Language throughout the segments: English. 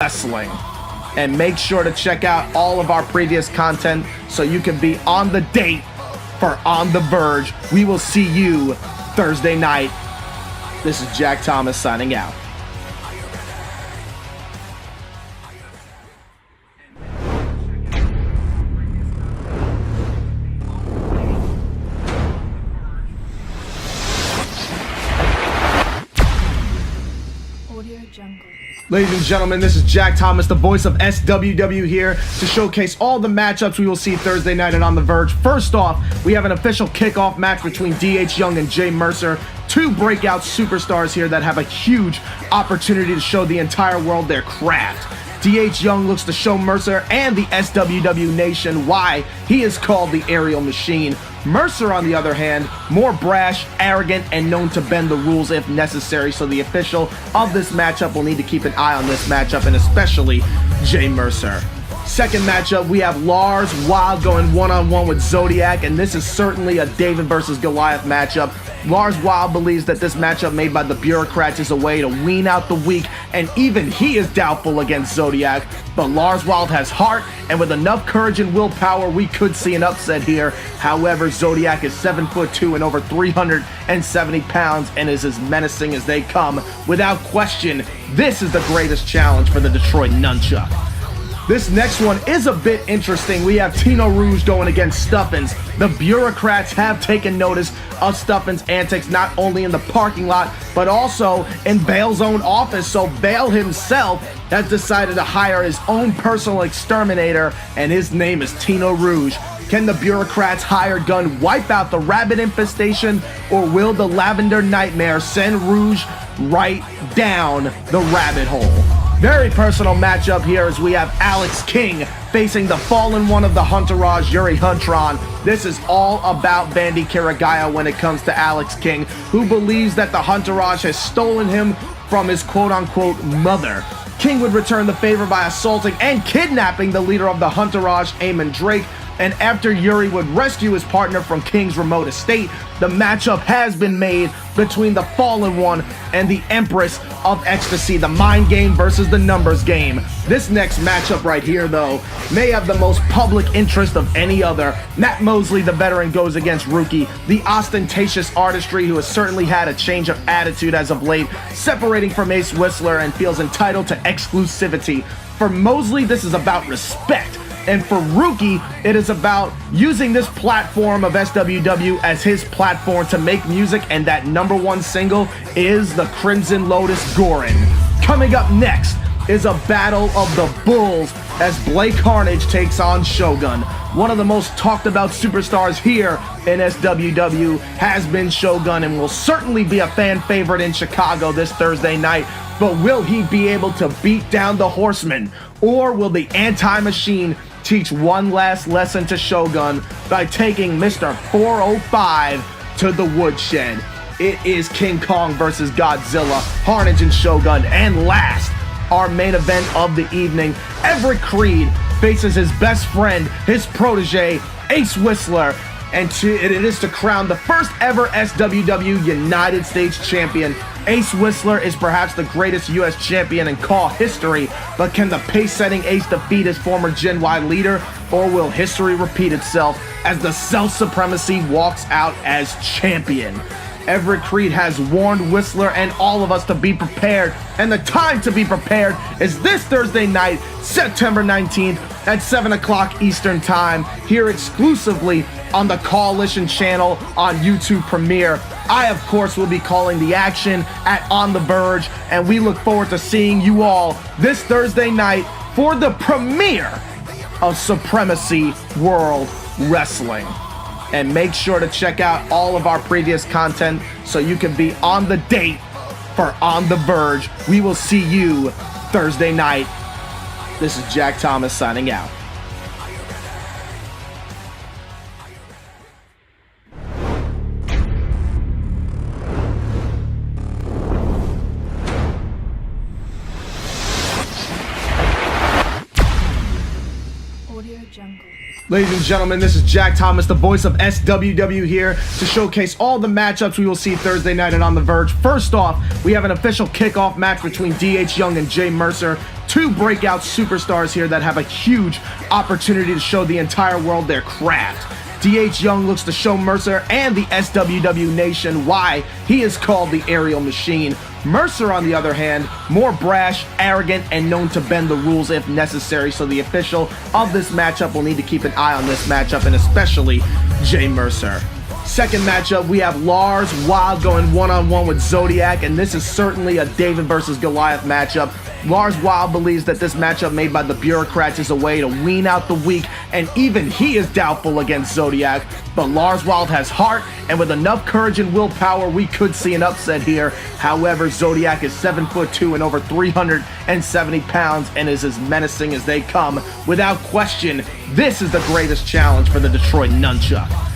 Wrestling. And make sure to check out all of our previous content so you can be on the date for On the Verge. We will see you Thursday night. This is Jack Thomas signing out. Ladies and gentlemen, this is Jack Thomas, the voice of SWW, here to showcase all the matchups we will see Thursday night at On the Verge. First off, we have an official kickoff match between DH Young and Jay Mercer, two breakout superstars here that have a huge opportunity to show the entire world their craft. DH Young looks to show Mercer and the SWW Nation why he is called the Aerial Machine. Mercer, on the other hand, more brash, arrogant, and known to bend the rules if necessary, so the official of this matchup will need to keep an eye on this matchup, and especially Jay Mercer. Second matchup, we have Lars Wild going one-on-one with Zodiac, and this is certainly a David versus Goliath matchup. Lars Wild believes that this matchup made by the bureaucrats is a way to wean out the weak, and even he is doubtful against Zodiac. But Lars Wild has heart, and with enough courage and willpower, we could see an upset here. However, Zodiac is 7'2" and over 370 pounds and is as menacing as they come. Without question, this is the greatest challenge for the Detroit Nunchuck. This next one is a bit interesting. We have Tino Rouge going against Stuffins. The bureaucrats have taken notice of Stuffins' antics not only in the parking lot, but also in Bale's own office. So Bale himself has decided to hire his own personal exterminator, and his name is Tino Rouge. Can the bureaucrats' hired gun wipe out the rabbit infestation, or will the Lavender Nightmare send Rouge right down the rabbit hole? Very personal matchup here as we have Alex King facing the fallen one of the Hunterage, Yuri Huntron. This is all about Bandy Kirigaya when it comes to Alex King, who believes that the Hunterage has stolen him from his quote-unquote mother. King would return the favor by assaulting and kidnapping the leader of the Hunterage, Eamon Drake, and after Yuri would rescue his partner from King's remote estate, the matchup has been made between the Fallen One and the Empress of Ecstasy, the mind game versus the numbers game. This next matchup right here, though, may have the most public interest of any other. Matt Mosley, the veteran, goes against Rookie, the ostentatious artistry who has certainly had a change of attitude as of late, separating from Ace Whistler and feels entitled to exclusivity. For Mosley, this is about respect. And for Rookie, it is about using this platform of SWW as his platform to make music, and that #1 single is the Crimson Lotus Gorin. Coming up next is a battle of the bulls as Blake Carnage takes on Shogun. One of the most talked about superstars here in SWW has been Shogun, and will certainly be a fan favorite in Chicago this Thursday night. But will he be able to beat down the Horsemen, or will the Anti-Machine teach one last lesson to Shogun by taking Mr. 405 to the woodshed? It is King Kong versus Godzilla, Carnage and Shogun. And last, our main event of the evening, Everett Crede faces his best friend, his protege, Ace Whistler, and it is to crown the first ever SWW United States champion. Ace Whistler is perhaps the greatest U.S. champion in Call history, but can the pace-setting Ace defeat his former Gen Y leader, or will history repeat itself as the Self-Supremacy walks out as champion? Everett Crede has warned Whistler and all of us to be prepared, and the time to be prepared is this Thursday night, September 19th at 7 o'clock Eastern Time, here exclusively on the Coalition channel on YouTube Premiere. I, of course, will be calling the action at On the Verge, and we look forward to seeing you all this Thursday night for the premiere of Supremacy World Wrestling. And make sure to check out all of our previous content so you can be on the date for On the Verge. We will see you Thursday night. This is Jack Thomas signing out. Audio Jungle. Ladies and gentlemen, this is Jack Thomas, the voice of SWW here to showcase all the matchups we will see Thursday night and on The Verge. First off, we have an official kickoff match between DH Young and Jay Mercer, two breakout superstars here that have a huge opportunity to show the entire world their craft. DH Young looks to show Mercer and the SWW Nation why he is called the Aerial Machine. Mercer, on the other hand, more brash, arrogant, and known to bend the rules if necessary, so the official of this matchup will need to keep an eye on this matchup, and especially Jay Mercer. Second matchup, we have Lars Wild going one-on-one with Zodiac, and this is certainly a David versus Goliath matchup. Lars Wild believes that this matchup made by the bureaucrats is a way to wean out the weak, and even he is doubtful against Zodiac. But Lars Wild has heart, and with enough courage and willpower, we could see an upset here. However, Zodiac is 7'2" and over 370 pounds and is as menacing as they come. Without question, this is the greatest challenge for the Detroit Nunchuck.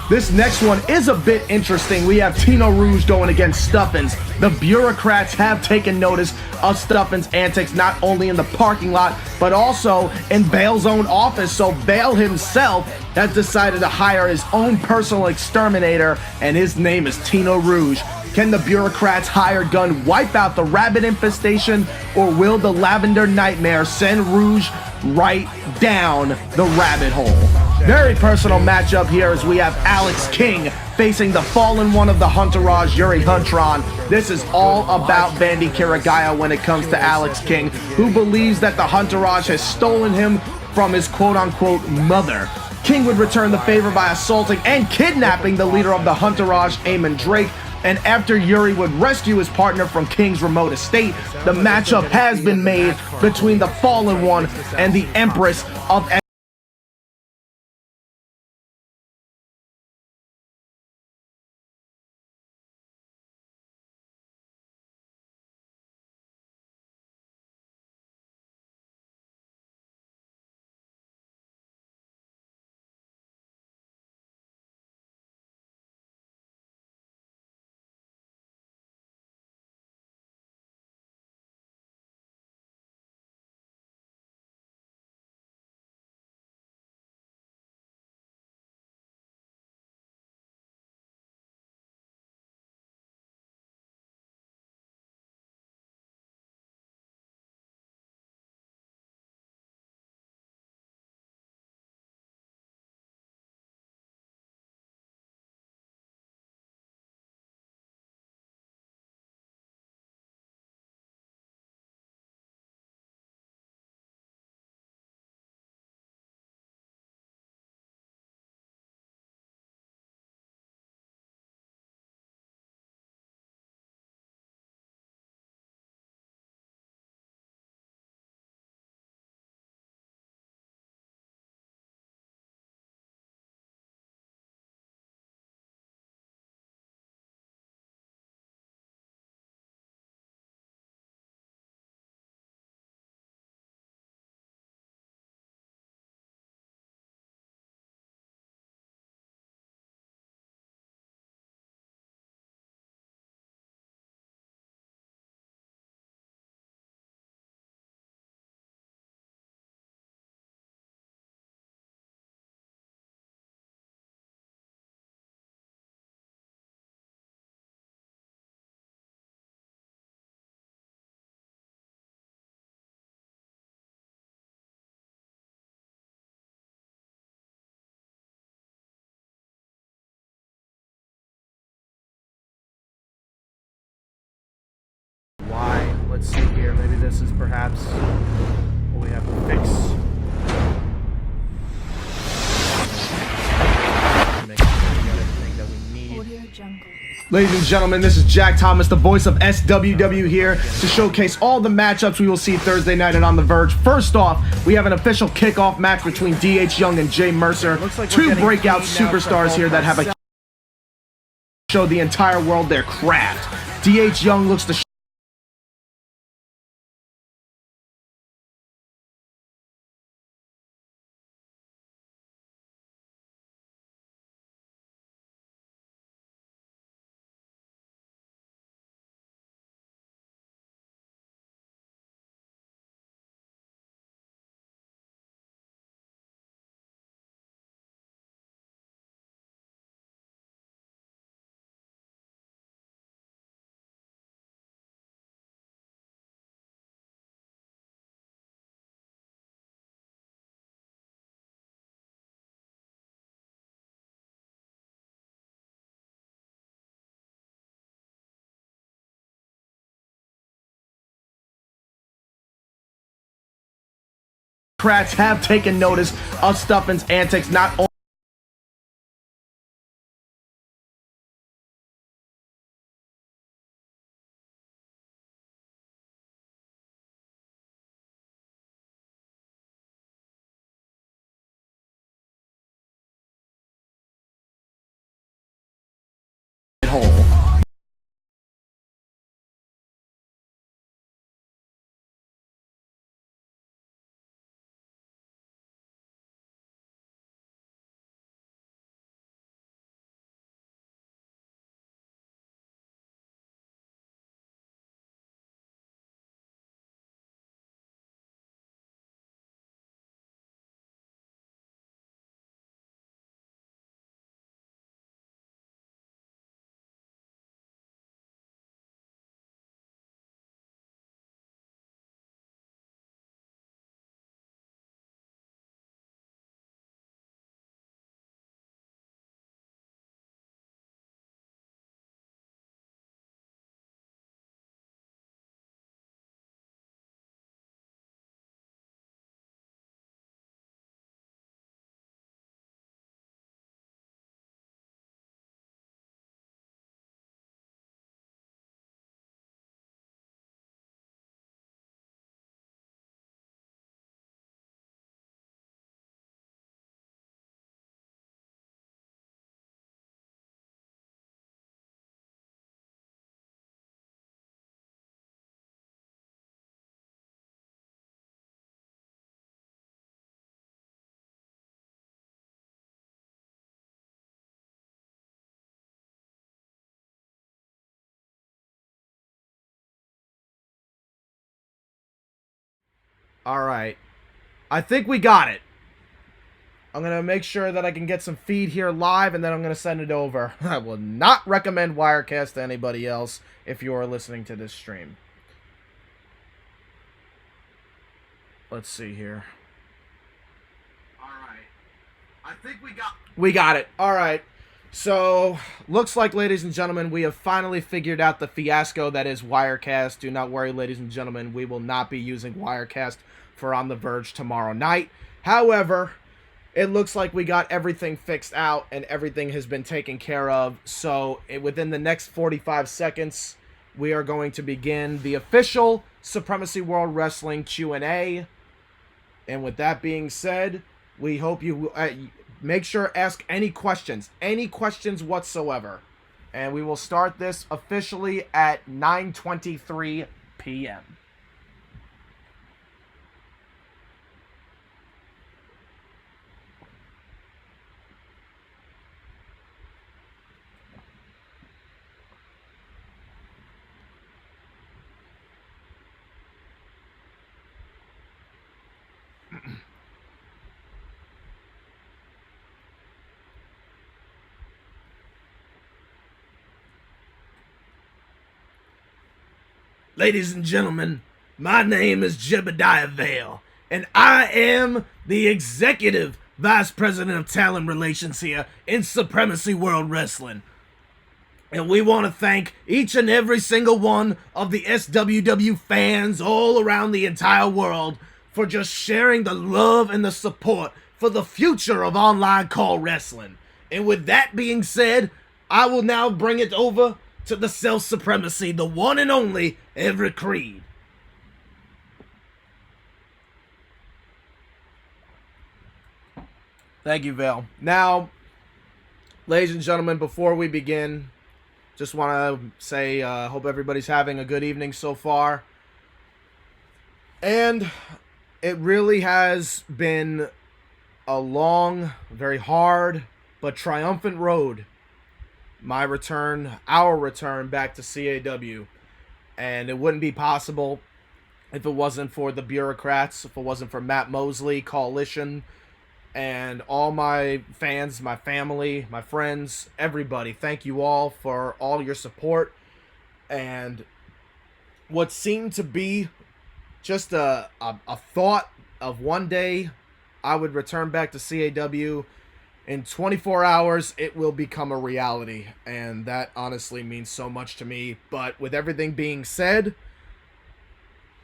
This next one is a bit interesting. We have Tino Rouge going against Stuffins. The bureaucrats have taken notice of Stuffins' antics not only in the parking lot, but also in Bale's own office. So Bale himself has decided to hire his own personal exterminator, and his name is Tino Rouge. Can the bureaucrats' hired gun wipe out the rabbit infestation, or will the Lavender Nightmare send Rouge right down the rabbit hole? Very personal matchup here as we have Alex King facing the fallen one of the Hunterage, Yuri Huntron. This is all about Vandy Kirigaya when it comes to Alex King, who believes that the Hunterage has stolen him from his quote-unquote mother. King would return the favor by assaulting and kidnapping the leader of the Hunterage, Eamon Drake, and after Yuri would rescue his partner from King's remote estate, the matchup has been made between the fallen one and the Empress of why. Let's see here. Maybe this is perhaps what we have to fix. Make sure we got everything that we need. Ladies and gentlemen, this is Jack Thomas, the voice of SWW here to showcase all the matchups we will see Thursday night and on The Verge. First off, we have an official kickoff match between DH Young and Jay Mercer, two breakout superstars here that have a show the entire world their craft. DH Young looks to Bureaucrats have taken notice of Stuffin's antics, not only hole. All right. I think we got it. I'm going to make sure that I can get some feed here live, and then I'm going to send it over. I will not recommend Wirecast to anybody else if you are listening to this stream. Let's see here. All right. I think we got it. All right. So, looks like, ladies and gentlemen, we have finally figured out the fiasco that is Wirecast. Do not worry, ladies and gentlemen. We will not be using Wirecast for On the Verge tomorrow night. However, it looks like we got everything fixed out and everything has been taken care of. So, within the next 45 seconds, we are going to begin the official Supremacy World Wrestling Q&A. And with that being said, we hope you make sure ask any questions whatsoever. And we will start this officially at 9:23 p.m. Ladies and gentlemen, my name is Jebediah Vale, and I am the Executive Vice President of Talent Relations here in Supremacy World Wrestling. And we want to thank each and every single one of the SWW fans all around the entire world for just sharing the love and the support for the future of online call wrestling. And with that being said, I will now bring it over to the self-supremacy, the one and only Everett Crede. Thank you, Vale. Now, ladies and gentlemen, before we begin, just want to say, hope everybody's having a good evening so far. And it really has been a long, very hard, but triumphant road. My return, our return back to CAW. And it wouldn't be possible if it wasn't for the bureaucrats, if it wasn't for Matt Mosley, Coalition, and all my fans, my family, my friends, everybody. Thank you all for all your support. And what seemed to be just a thought of one day I would return back to CAW. In 24 hours, it will become a reality, and that honestly means so much to me. But with everything being said,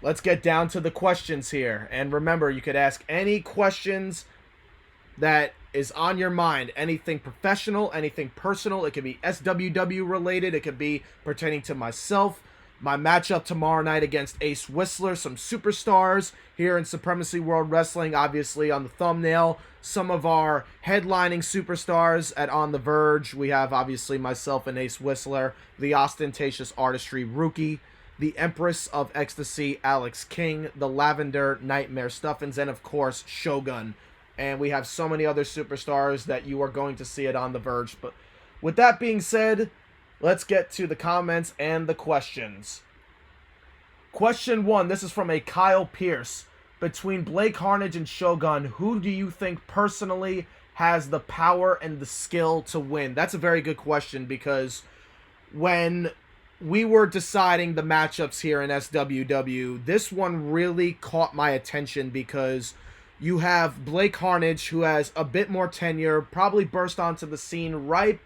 let's get down to the questions here. And remember, you could ask any questions that is on your mind. Anything professional, anything personal. It could be SWW related. It could be pertaining to myself, my matchup tomorrow night against Ace Whistler, some superstars here in Supremacy World Wrestling, obviously on the thumbnail. Some of our headlining superstars at On the Verge. We have obviously myself and Ace Whistler, the Ostentatious Artistry Rookie, the Empress of Ecstasy, Alex King, the Lavender Nightmare Stuffins, and of course, Shogun. And we have so many other superstars that you are going to see it On the Verge. But with that being said, let's get to the comments and the questions. Question 1, this is from a Kyle Pierce. Between Blake Harnage and Shogun, who do you think personally has the power and the skill to win? That's a very good question, because when we were deciding the matchups here in SWW, this one really caught my attention, because you have Blake Harnage, who has a bit more tenure, probably burst onto the scene right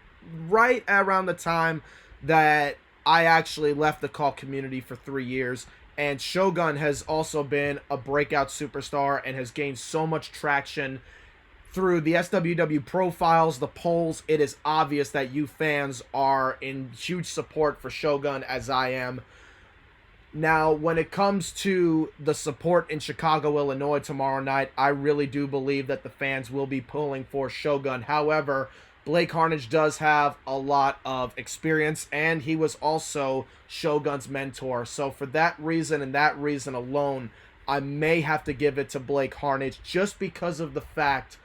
around the time that I actually left the cult community for 3 years. And Shogun has also been a breakout superstar and has gained so much traction through the SWW profiles, the polls. It is obvious that you fans are in huge support for Shogun, as I am. Now, when it comes to the support in Chicago, Illinois tomorrow night, I really do believe that the fans will be pulling for Shogun. However, Blake Harnage does have a lot of experience, and he was also Shogun's mentor. So for that reason and that reason alone, I may have to give it to Blake Harnage, just because of the fact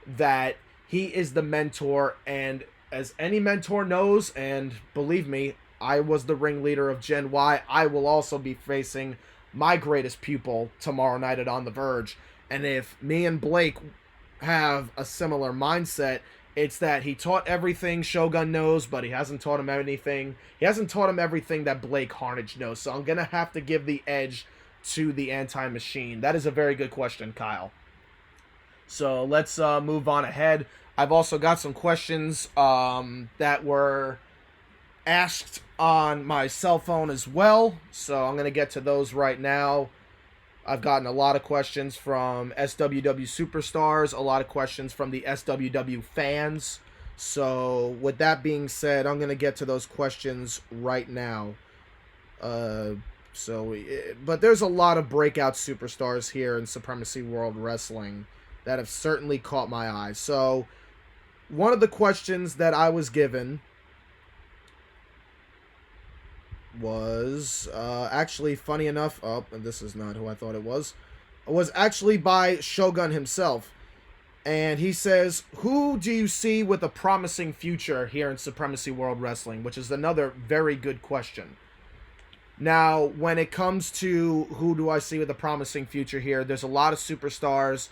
that he is the mentor. And as any mentor knows, and believe me, I was the ringleader of Gen Y, I will also be facing my greatest pupil tomorrow night at On the Verge. And if me and Blake have a similar mindset, it's that he taught everything Shogun knows, but he hasn't taught him anything. He hasn't taught him everything that Blake Harnage knows. So I'm going to have to give the edge to the Anti-Machine. That is a very good question, Kyle. So let's move on ahead. I've also got some questions that were asked on my cell phone as well, so I'm going to get to those right now. I've gotten a lot of questions from SWW superstars, a lot of questions from the SWW fans. So with that being said, I'm going to get to those questions right now. But there's a lot of breakout superstars here in Supremacy World Wrestling that have certainly caught my eye. So one of the questions that I was given was actually, funny enough, and this is not who I thought it was actually by Shogun himself. And he says, who do you see with a promising future here in Supremacy World Wrestling? Which is another very good question. Now, when it comes to who do I see with a promising future here, there's a lot of superstars.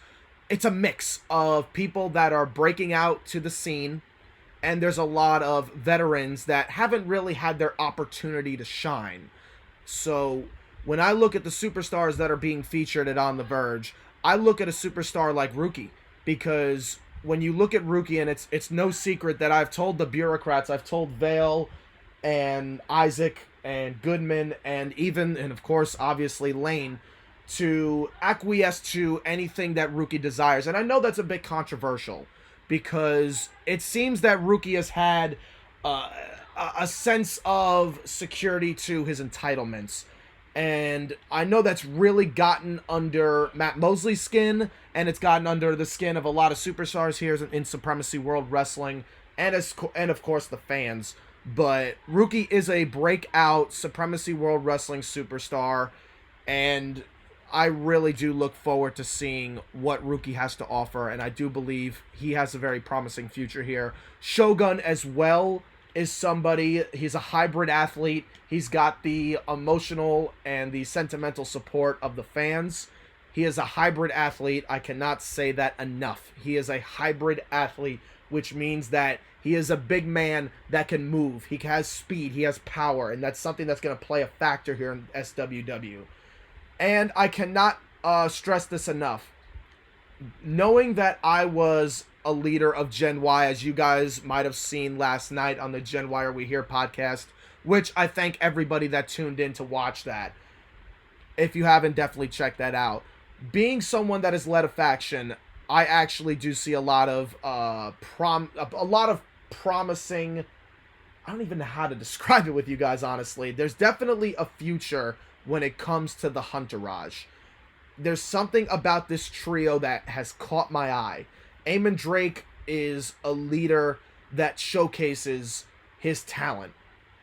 It's a mix of people that are breaking out to the scene, and there's a lot of veterans that haven't really had their opportunity to shine. So when I look at the superstars that are being featured at On the Verge, I look at a superstar like Rookie, because when you look at Rookie, and it's no secret that I've told the bureaucrats, I've told Vale and Isaac and Goodman and of course, obviously, Lane, to acquiesce to anything that Rookie desires. And I know that's a bit controversial, because it seems that Rookie has had a sense of security to his entitlements. And I know that's really gotten under Matt Mosley's skin, and it's gotten under the skin of a lot of superstars here in Supremacy World Wrestling, and of course the fans. But Rookie is a breakout Supremacy World Wrestling superstar, and I really do look forward to seeing what Rookie has to offer, and I do believe he has a very promising future here. Shogun as well is somebody, he's a hybrid athlete. He's got the emotional and the sentimental support of the fans. He is a hybrid athlete. I cannot say that enough. He is a hybrid athlete, which means that he is a big man that can move. He has speed, he has power, and that's something that's going to play a factor here in SWW. And I cannot stress this enough. Knowing that I was a leader of Gen Y, as you guys might have seen last night on the Gen Y Are We Here podcast, which I thank everybody that tuned in to watch that. If you haven't, definitely check that out. Being someone that has led a faction, I actually do see a lot of promising. I don't even know how to describe it with you guys, honestly. There's definitely a future when it comes to the Hunterage. There's something about this trio that has caught my eye. Eamon Drake is a leader that showcases his talent.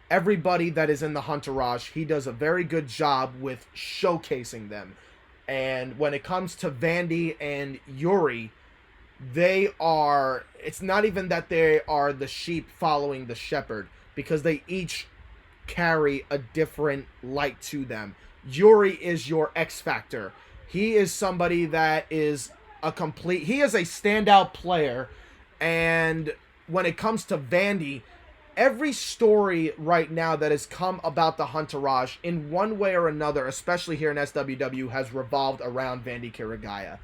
Everybody that is in the Hunterage, he does a very good job with showcasing them. And when it comes to Vandy and Yuri, it's not even that they are the sheep following the shepherd, because they each carry a different light to them. Yuri is your X Factor. He is somebody that is he is a standout player. And when it comes to Vandy, every story right now that has come about the Hunterage in one way or another, especially here in SWW, has revolved around Vandy Kirigaya.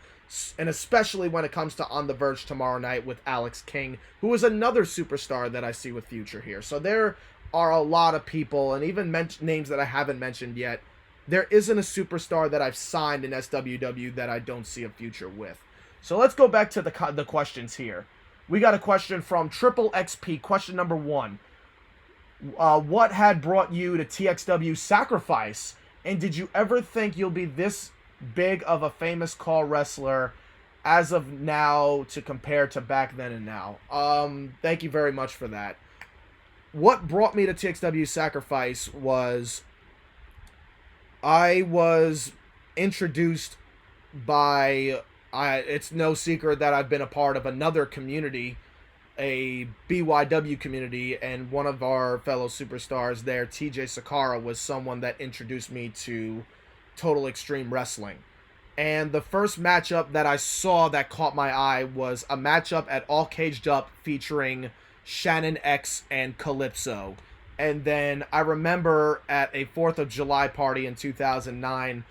And especially when it comes to On the Verge tomorrow night with Alex King, who is another superstar that I see with future here. So there are a lot of people, and even names that I haven't mentioned yet. There isn't a superstar that I've signed in SWW that I don't see a future with. So let's go back to the questions here. We got a question from Triple XP. Question number 1. What had brought you to TXW Sacrifice? And did you ever think you'll be this big of a famous call wrestler as of now to compare to back then and now? Thank you very much for that. What brought me to TXW Sacrifice was I was introduced by... it's no secret that I've been a part of another community, a BYW community, and one of our fellow superstars there, TJ Sakara, was someone that introduced me to Total Extreme Wrestling. And the first matchup that I saw that caught my eye was a matchup at All Caged Up featuring Shannon X and Calypso. And then I remember at a 4th of July party in 2009,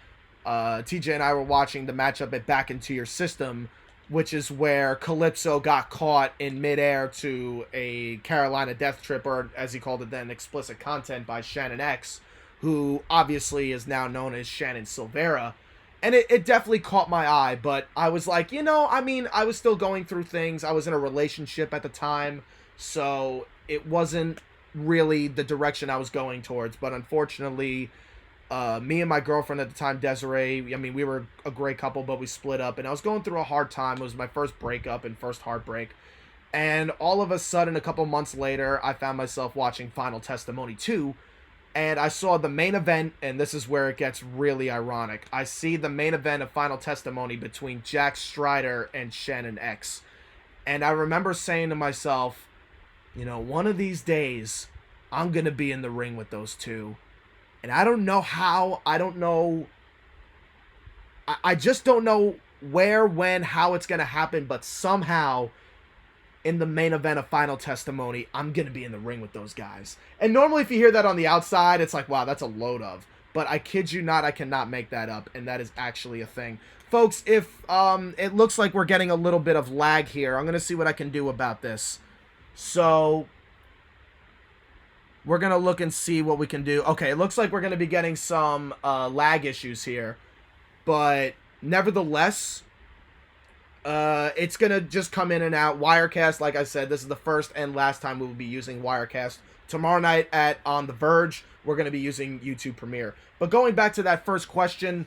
TJ and I were watching the matchup at Back Into Your System, which is where Calypso got caught in midair to a Carolina Death Trip, or as he called it then, explicit content by Shannon X, who obviously is now known as Shannon Silvera. And it definitely caught my eye, but I was like, I was still going through things. I was in a relationship at the time, so it wasn't really the direction I was going towards. But unfortunately, me and my girlfriend at the time, Desiree, we were a great couple, but we split up, and I was going through a hard time. It was my first breakup and first heartbreak. And all of a sudden, a couple months later, I found myself watching Final Testimony 2, and I saw the main event, and this is where it gets really ironic. I see the main event of Final Testimony between Jack Strider and Shannon X. And I remember saying to myself, one of these days, I'm going to be in the ring with those two. And I don't know how, I just don't know where, when, how it's going to happen, but somehow in the main event of Final Testimony, I'm going to be in the ring with those guys. And normally if you hear that on the outside, it's like, wow, that's a load of. But I kid you not, I cannot make that up, and that is actually a thing. Folks, if it looks like we're getting a little bit of lag here, I'm going to see what I can do about this. So we're going to look and see what we can do. Okay, it looks like we're going to be getting some lag issues here. But nevertheless, it's going to just come in and out. Wirecast, like I said, this is the first and last time we will be using Wirecast. Tomorrow night at On The Verge, we're going to be using YouTube Premiere. But going back to that first question,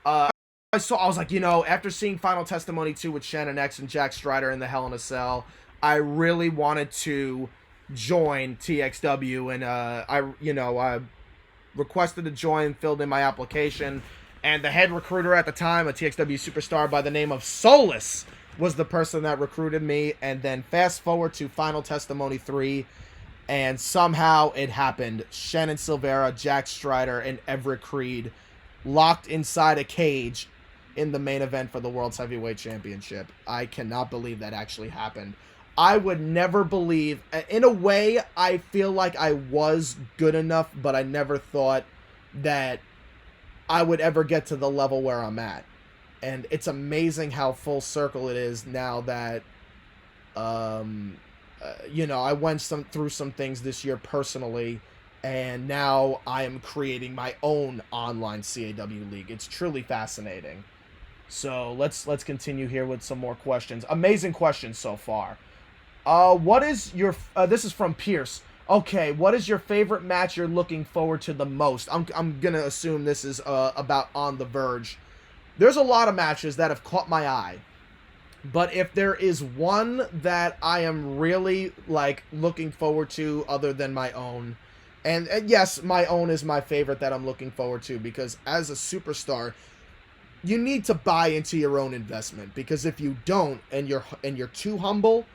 I was like, after seeing Final Testimony 2 with Shannon X and Jack Strider in the Hell in a Cell, I really wanted to join TXW, and I requested to join, filled in my application, and the head recruiter at the time, a TXW superstar by the name of Solus, was the person that recruited me. And then fast forward to Final Testimony 3, and somehow it happened. Shannon Silvera, Jack Strider, and Everett Crede locked inside a cage in the main event for the World's Heavyweight Championship. I cannot believe that actually happened. I would never believe, in a way, I feel like I was good enough, but I never thought that I would ever get to the level where I'm at. And it's amazing how full circle it is now that, I went through some things this year personally, and now I am creating my own online CAW league. It's truly fascinating. So let's continue here with some more questions. Amazing questions so far. What is your this is from Pierce. Okay, what is your favorite match you're looking forward to the most? I'm gonna assume this is about On the Verge. There's a lot of matches that have caught my eye, but if there is one that I am really like looking forward to other than my own, and yes, my own is my favorite that I'm looking forward to, because as a superstar, you need to buy into your own investment, because if you don't and you're too humble,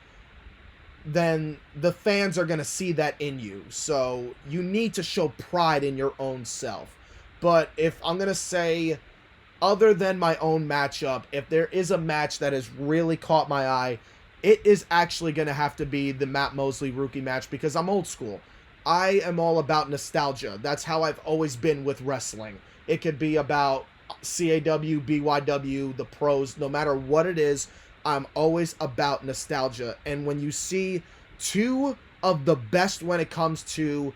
then the fans are going to see that in you. So you need to show pride in your own self. But if I'm going to say, other than my own matchup, if there is a match that has really caught my eye, it is actually going to have to be the Matt Mosley rookie match, because I'm old school. I am all about nostalgia. That's how I've always been with wrestling. It could be about CAW, BYW, the pros, no matter what it is, I'm always about nostalgia. And when you see two of the best when it comes to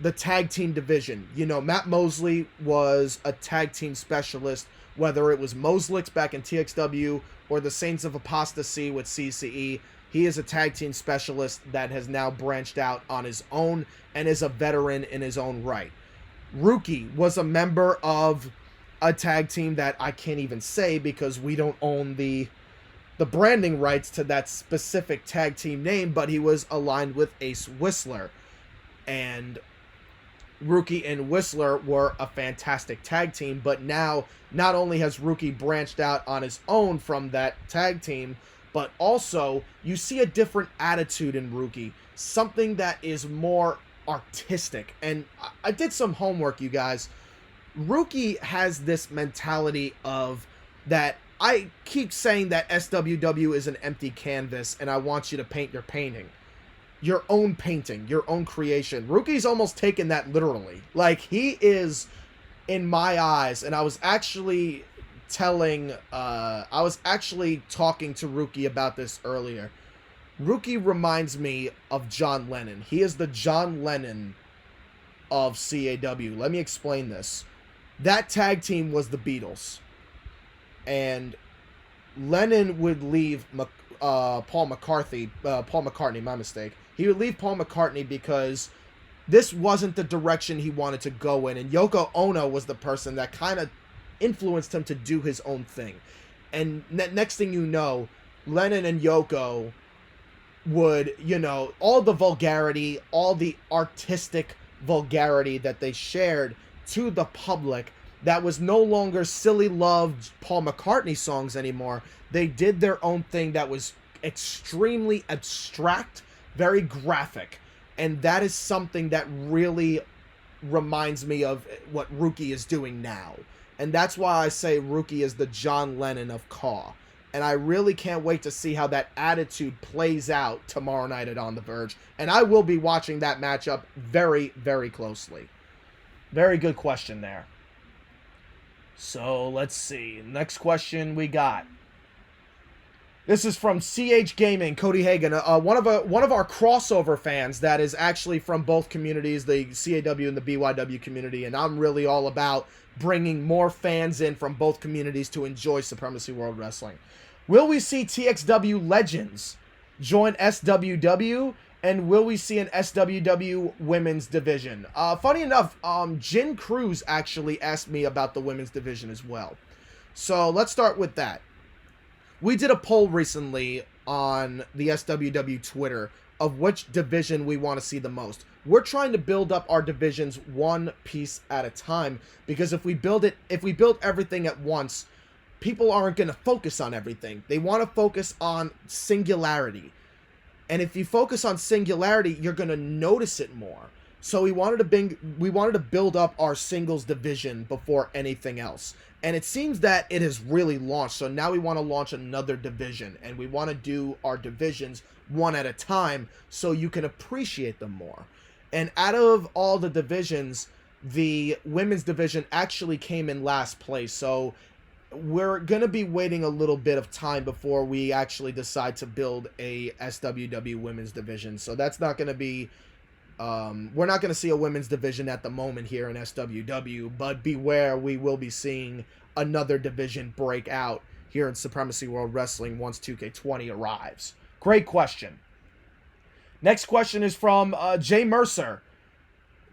the tag team division, you know, Matt Mosley was a tag team specialist, whether it was Moslix back in TXW or the Saints of Apostasy with CCE. He is a tag team specialist that has now branched out on his own and is a veteran in his own right. Rookie was a member of a tag team that I can't even say because we don't own the branding rights to that specific tag team name, but he was aligned with Ace Whistler. And Rookie and Whistler were a fantastic tag team, but now not only has Rookie branched out on his own from that tag team, but also you see a different attitude in Rookie, something that is more artistic. And I did some homework, you guys. Rookie has this mentality of that I keep saying that SWW is an empty canvas and I want you to paint your painting. Your own painting, your own creation. Rookie's almost taken that literally. Like, he is, in my eyes, and I was actually talking to Rookie about this earlier. Rookie reminds me of John Lennon. He is the John Lennon of CAW. Let me explain this. That tag team was the Beatles. And Lennon would leave Paul McCartney, my mistake. He would leave Paul McCartney because this wasn't the direction he wanted to go in. And Yoko Ono was the person that kind of influenced him to do his own thing. And next thing you know, Lennon and Yoko would, you know, all the vulgarity, all the artistic vulgarity that they shared to the public, that was no longer silly loved Paul McCartney songs anymore. They did their own thing that was extremely abstract, very graphic. And that is something that really reminds me of what Rookie is doing now. And that's why I say Rookie is the John Lennon of CAW. And I really can't wait to see how that attitude plays out tomorrow night at On the Verge. And I will be watching that matchup very, very closely. Very good question there. So, let's see. Next question we got. This is from CH Gaming, Cody Hagan, one of our crossover fans that is actually from both communities, the CAW and the BYW community, and I'm really all about bringing more fans in from both communities to enjoy Supremacy World Wrestling. Will we see TXW legends join SWW? And will we see an SWW women's division? Funny enough, Jin Cruz actually asked me about the women's division as well. So let's start with that. We did a poll recently on the SWW Twitter of which division we want to see the most. We're trying to build up our divisions one piece at a time, because if we build everything at once, people aren't going to focus on everything. They want to focus on singularity. And if you focus on singularity, you're going to notice it more. So we wanted to build up our singles division before anything else. And it seems that it has really launched. So now we want to launch another division. And we want to do our divisions one at a time so you can appreciate them more. And out of all the divisions, the women's division actually came in last place. So we're going to be waiting a little bit of time before we actually decide to build a SWW women's division. So that's not going to be We're not going to see a women's division at the moment here in SWW, but beware, we will be seeing another division break out here in Supremacy World Wrestling once 2K20 arrives. Great question. Next question is from Jay Mercer.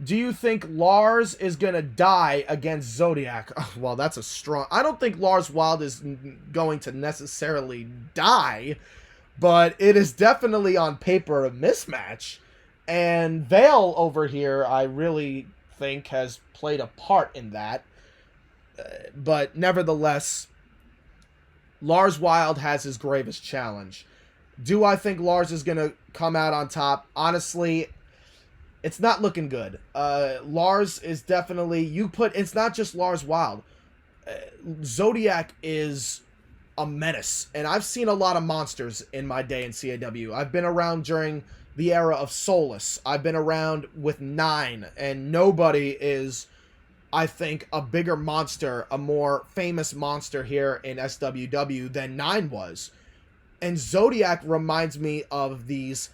Do you think Lars is going to die against Zodiac? Oh, well, that's a strong... I don't think Lars Wild is going to necessarily die, but it is definitely on paper a mismatch. And Vale over here, I really think, has played a part in that. But nevertheless, Lars Wild has his gravest challenge. Do I think Lars is going to come out on top? Honestly, it's not looking good. Lars is definitely... It's not just Lars Wild. Zodiac is a menace. And I've seen a lot of monsters in my day in CAW. I've been around during the era of Solus. I've been around with 9. And nobody is, I think, a bigger monster, a more famous monster here in SWW than 9 was. And Zodiac reminds me of these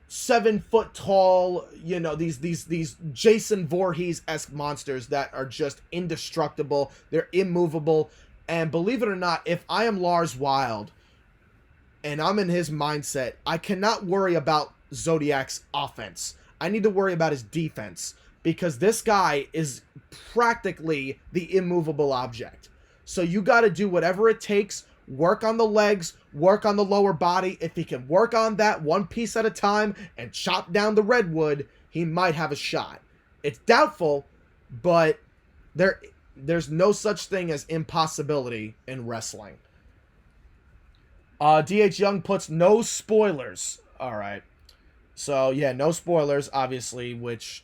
7-foot tall, these Jason Voorhees-esque monsters that are just indestructible. They're immovable. And believe it or not, if I am Lars Wild and I'm in his mindset, I cannot worry about Zodiac's offense. I need to worry about his defense, because this guy is practically the immovable object. So you got to do whatever it takes. Work on the legs, work on the lower body. If he can work on that one piece at a time and chop down the redwood, he might have a shot. It's doubtful, but there's no such thing as impossibility in wrestling. DH Young puts no spoilers. All right. So, yeah, no spoilers, obviously, which,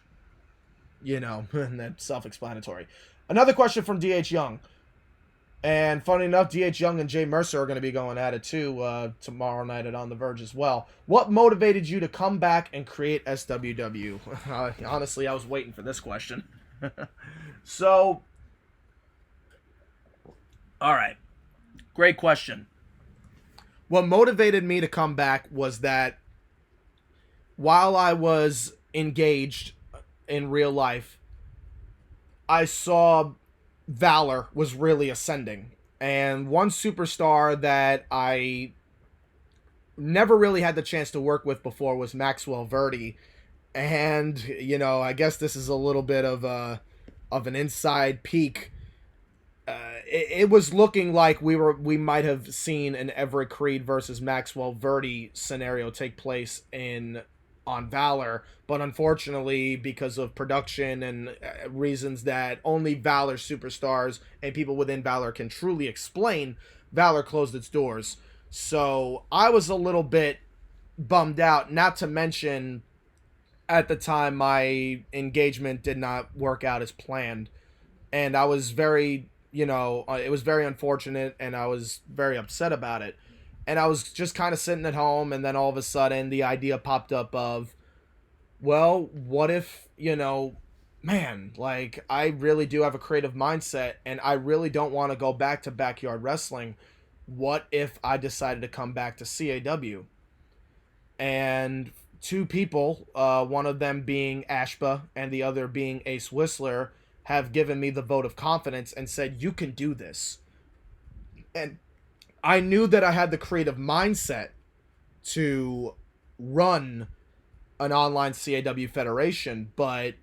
that's self-explanatory. Another question from DH Young. And funny enough, DH Young and Jay Mercer are going to be going at it too tomorrow night at On the Verge as well. What motivated you to come back and create SWW? Honestly, I was waiting for this question. So, all right. Great question. What motivated me to come back was that while I was engaged in real life, I saw Valor was really ascending. And one superstar that I never really had the chance to work with before was Maxwell Verdi. And, I guess this is a little bit of an inside peek. It was looking like we might have seen an Everett Crede versus Maxwell Verdi scenario take place on Valor, but unfortunately, because of production and reasons that only Valor superstars and people within Valor can truly explain, Valor closed its doors. So I was a little bit bummed out, not to mention at the time my engagement did not work out as planned, and I was very, it was very unfortunate, and I was very upset about it. And I was just kind of sitting at home, and then all of a sudden the idea popped up of, well, what if, I really do have a creative mindset, and I really don't want to go back to backyard wrestling. What if I decided to come back to CAW? And 2 people, one of them being Ashba and the other being Ace Whistler, have given me the vote of confidence and said, you can do this. And I knew that I had the creative mindset to run an online CAW federation, but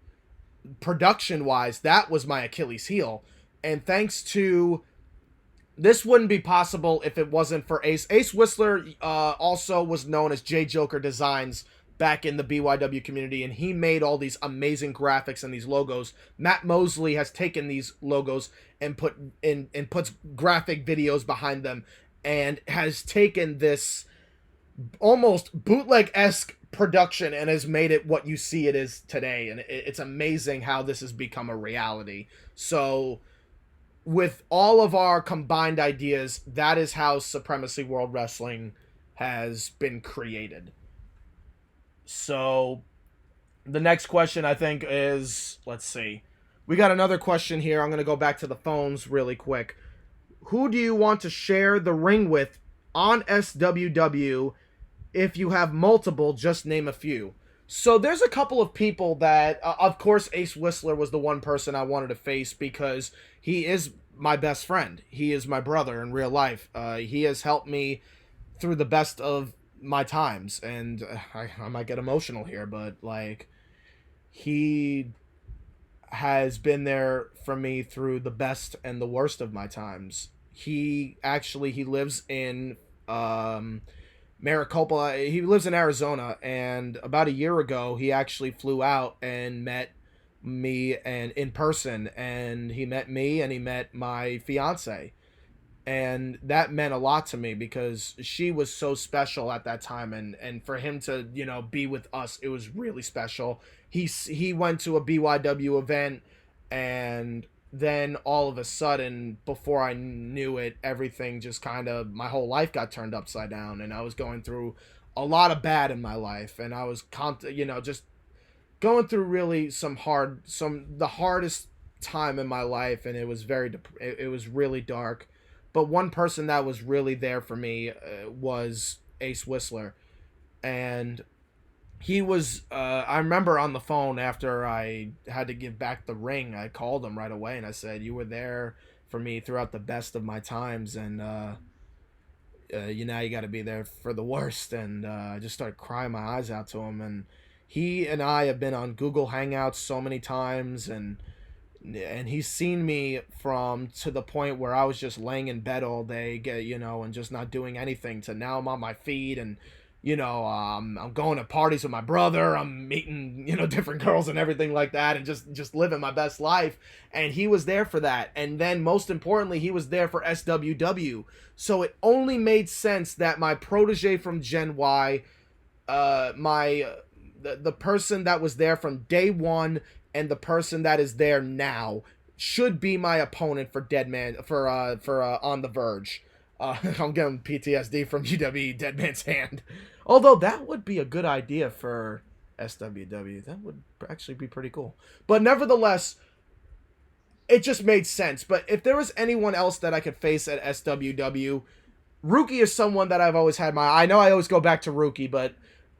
production-wise, that was my Achilles heel. And thanks to... This wouldn't be possible if it wasn't for Ace. Ace Whistler also was known as J Joker Designs back in the BYW community, and he made all these amazing graphics and these logos. Matt Mosley has taken these logos and puts graphic videos behind them, and has taken this almost bootleg-esque production and has made it what you see it is today. And it's amazing how this has become a reality. So with all of our combined ideas, that is how Supremacy World Wrestling has been created. So the next question, I think, is, let's see. We got another question here. I'm going to go back to the phones really quick. Who do you want to share the ring with on SWW? If you have multiple, just name a few. So there's a couple of people that, of course, Ace Whistler was the one person I wanted to face because he is my best friend. He is my brother in real life. He has helped me through the best of my times, and I might get emotional here, but like he has been there for me through the best and the worst of my times. He lives in Maricopa. He lives in Arizona, and about a year ago, he actually flew out and met me and in person, and he met me and he met my fiance, and that meant a lot to me because she was so special at that time, and for him to be with us, it was really special. He went to a BYW event, and then all of a sudden, before I knew it, everything just kind of, my whole life got turned upside down, and I was going through a lot of bad in my life, and I was just going through really the hardest time in my life, and it was it was really dark. But one person that was really there for me was Ace Whistler, and he was. I remember on the phone after I had to give back the ring, I called him right away and I said, "You were there for me throughout the best of my times, and you got to be there for the worst." And I just started crying my eyes out to him, and he and I have been on Google Hangouts so many times, and he's seen me from to the point where I was just laying in bed all day, and just not doing anything, to now I'm on my feet, and I'm going to parties with my brother, I'm meeting different girls and everything like that, and just living my best life. And he was there for that, and then most importantly, he was there for SWW. So it only made sense that my protege from Gen Y, the person that was there from day one, and the person that is there now, should be my opponent for on the Verge. I'm getting PTSD from UWE Dead Man's Hand. Although that would be a good idea for SWW. That would actually be pretty cool. But nevertheless, it just made sense. But if there was anyone else that I could face at SWW, Rookie is someone that I've always had I know I always go back to Rookie, but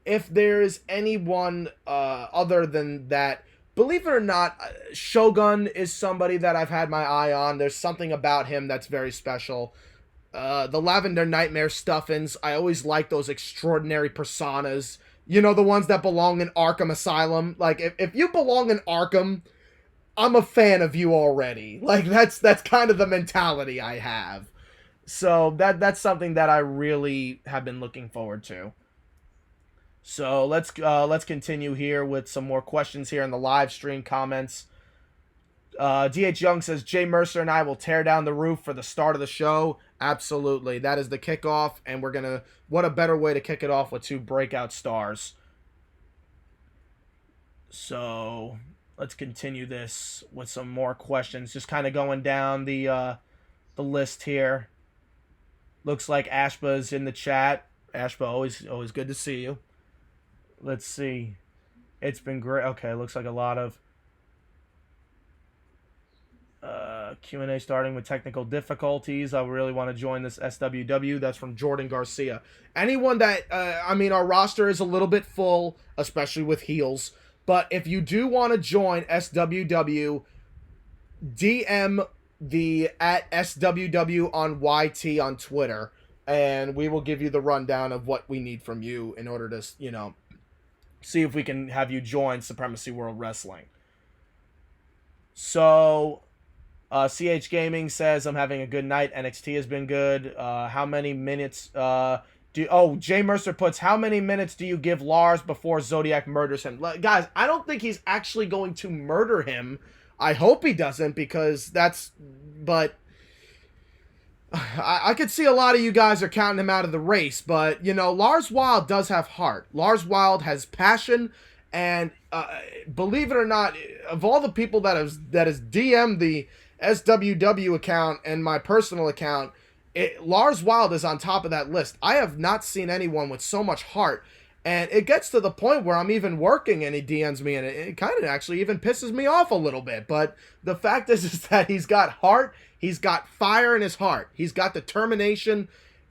if there's anyone other than that, believe it or not, Shogun is somebody that I've had my eye on. There's something about him that's very special. The Lavender Nightmare Stuffins, I always like those extraordinary personas. The ones that belong in Arkham Asylum. Like, if you belong in Arkham, I'm a fan of you already. Like, that's kind of the mentality I have. So that's something that I really have been looking forward to. So let's continue here with some more questions here in the live stream comments. DH Young says, Jay Mercer and I will tear down the roof for the start of the show. Absolutely. That is the kickoff, and what a better way to kick it off with two breakout stars. So let's continue this with some more questions. Just kind of going down the list here. Looks like Ashba's in the chat. Ashba, always good to see you. Let's see. It's been great. Okay, looks like a lot of Q&A starting with technical difficulties. I really want to join this SWW. That's from Jordan Garcia. Anyone that, our roster is a little bit full, especially with heels. But if you do want to join SWW, DM at SWW on YT on Twitter, and we will give you the rundown of what we need from you in order to, see if we can have you join Supremacy World Wrestling. So, CH Gaming says, I'm having a good night. NXT has been good. How many minutes Jay Mercer puts, how many minutes do you give Lars before Zodiac murders him? Guys, I don't think he's actually going to murder him. I hope he doesn't, because but I could see a lot of you guys are counting him out of the race, but, Lars Wild does have heart. Lars Wild has passion, and believe it or not, of all the people that has DM'd the SWW account and my personal account, Lars Wild is on top of that list. I have not seen anyone with so much heart, and it gets to the point where I'm even working and he DMs me, and it kind of actually even pisses me off a little bit. But the fact is that he's got heart, he's got fire in his heart, he's got determination,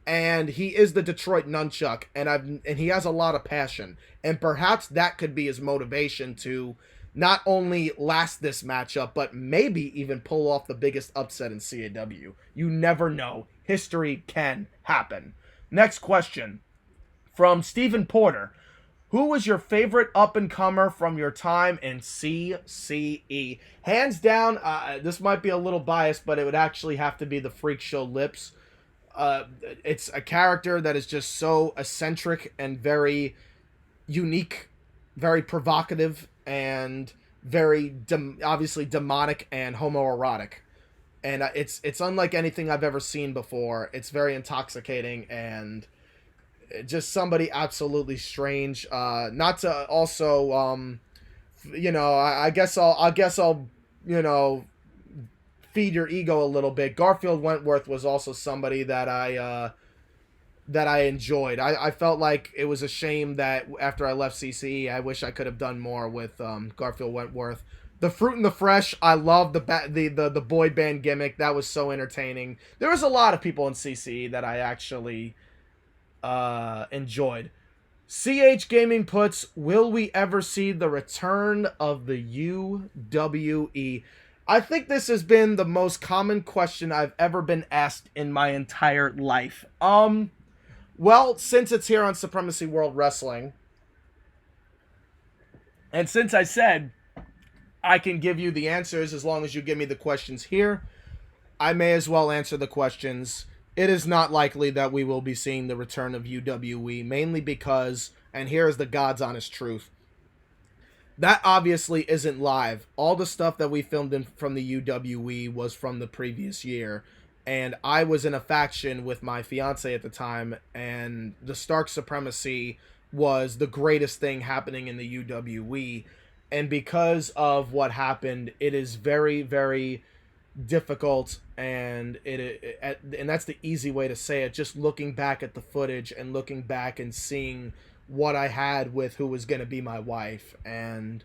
and he is the Detroit Nunchuck, and he has a lot of passion, and perhaps that could be his motivation to not only last this matchup, but maybe even pull off the biggest upset in CAW. You never know. History can happen. Next question from Stephen Porter. Who was your favorite up-and-comer from your time in CCE? Hands down, this might be a little biased, but it would actually have to be the Freak Show Lips. It's a character that is just so eccentric and very unique, very provocative, and very obviously demonic and homoerotic. And it's unlike anything I've ever seen before. It's very intoxicating and just somebody absolutely strange. Not to also, I guess I'll, feed your ego a little bit. Garfield Wentworth was also somebody that I enjoyed. I felt like it was a shame that after I left CCE, I wish I could have done more with Garfield Wentworth. The Fruit and the Fresh, I loved the boy band gimmick. That was so entertaining. There was a lot of people in CCE that I actually enjoyed. CH Gaming puts, will we ever see the return of the UWE? I think this has been the most common question I've ever been asked in my entire life. Well, since it's here on Supremacy World Wrestling, and since I said I can give you the answers as long as you give me the questions here, I may as well answer the questions. It is not likely that we will be seeing the return of UWE, mainly because, and here is the God's honest truth, that obviously isn't live. All the stuff that we filmed from the UWE was from the previous year, and I was in a faction with my fiance at the time, and the Stark Supremacy was the greatest thing happening in the UWE, and because of what happened, it is very, very difficult, and and that's the easy way to say it, just looking back at the footage and looking back and seeing what I had with who was going to be my wife, and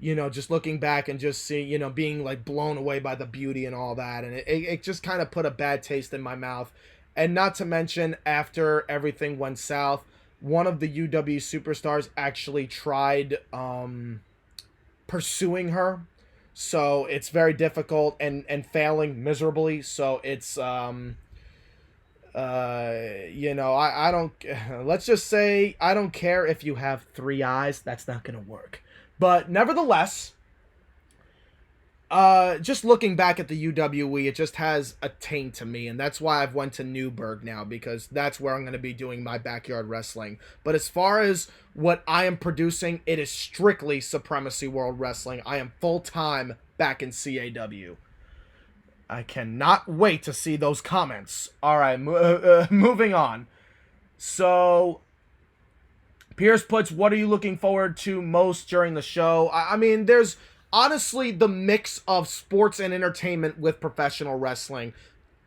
just looking back and just seeing, being like blown away by the beauty and all that, and it just kind of put a bad taste in my mouth. And not to mention, after everything went south, one of the UW superstars actually tried pursuing her. So it's very difficult and failing miserably. So it's, I don't, let's just say, I don't care if you have 3 eyes. That's not going to work. But nevertheless, just looking back at the UWE, it just has a taint to me. And that's why I've went to Newburgh now, because that's where I'm going to be doing my backyard wrestling. But as far as what I am producing, it is strictly Supremacy World Wrestling. I am full-time back in CAW. I cannot wait to see those comments. All right, moving on. So, Pierce puts, what are you looking forward to most during the show? I mean, there's honestly the mix of sports and entertainment with professional wrestling.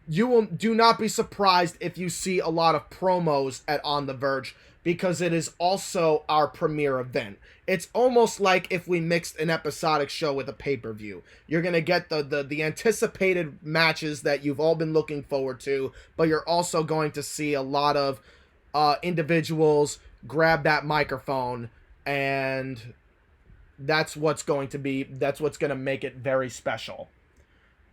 Do not be surprised if you see a lot of promos at On the Verge, because it is also our premiere event. It's almost like if we mixed an episodic show with a pay-per-view. You're going to get the anticipated matches that you've all been looking forward to, but you're also going to see a lot of individuals grab that microphone, and that's what's going to make it very special.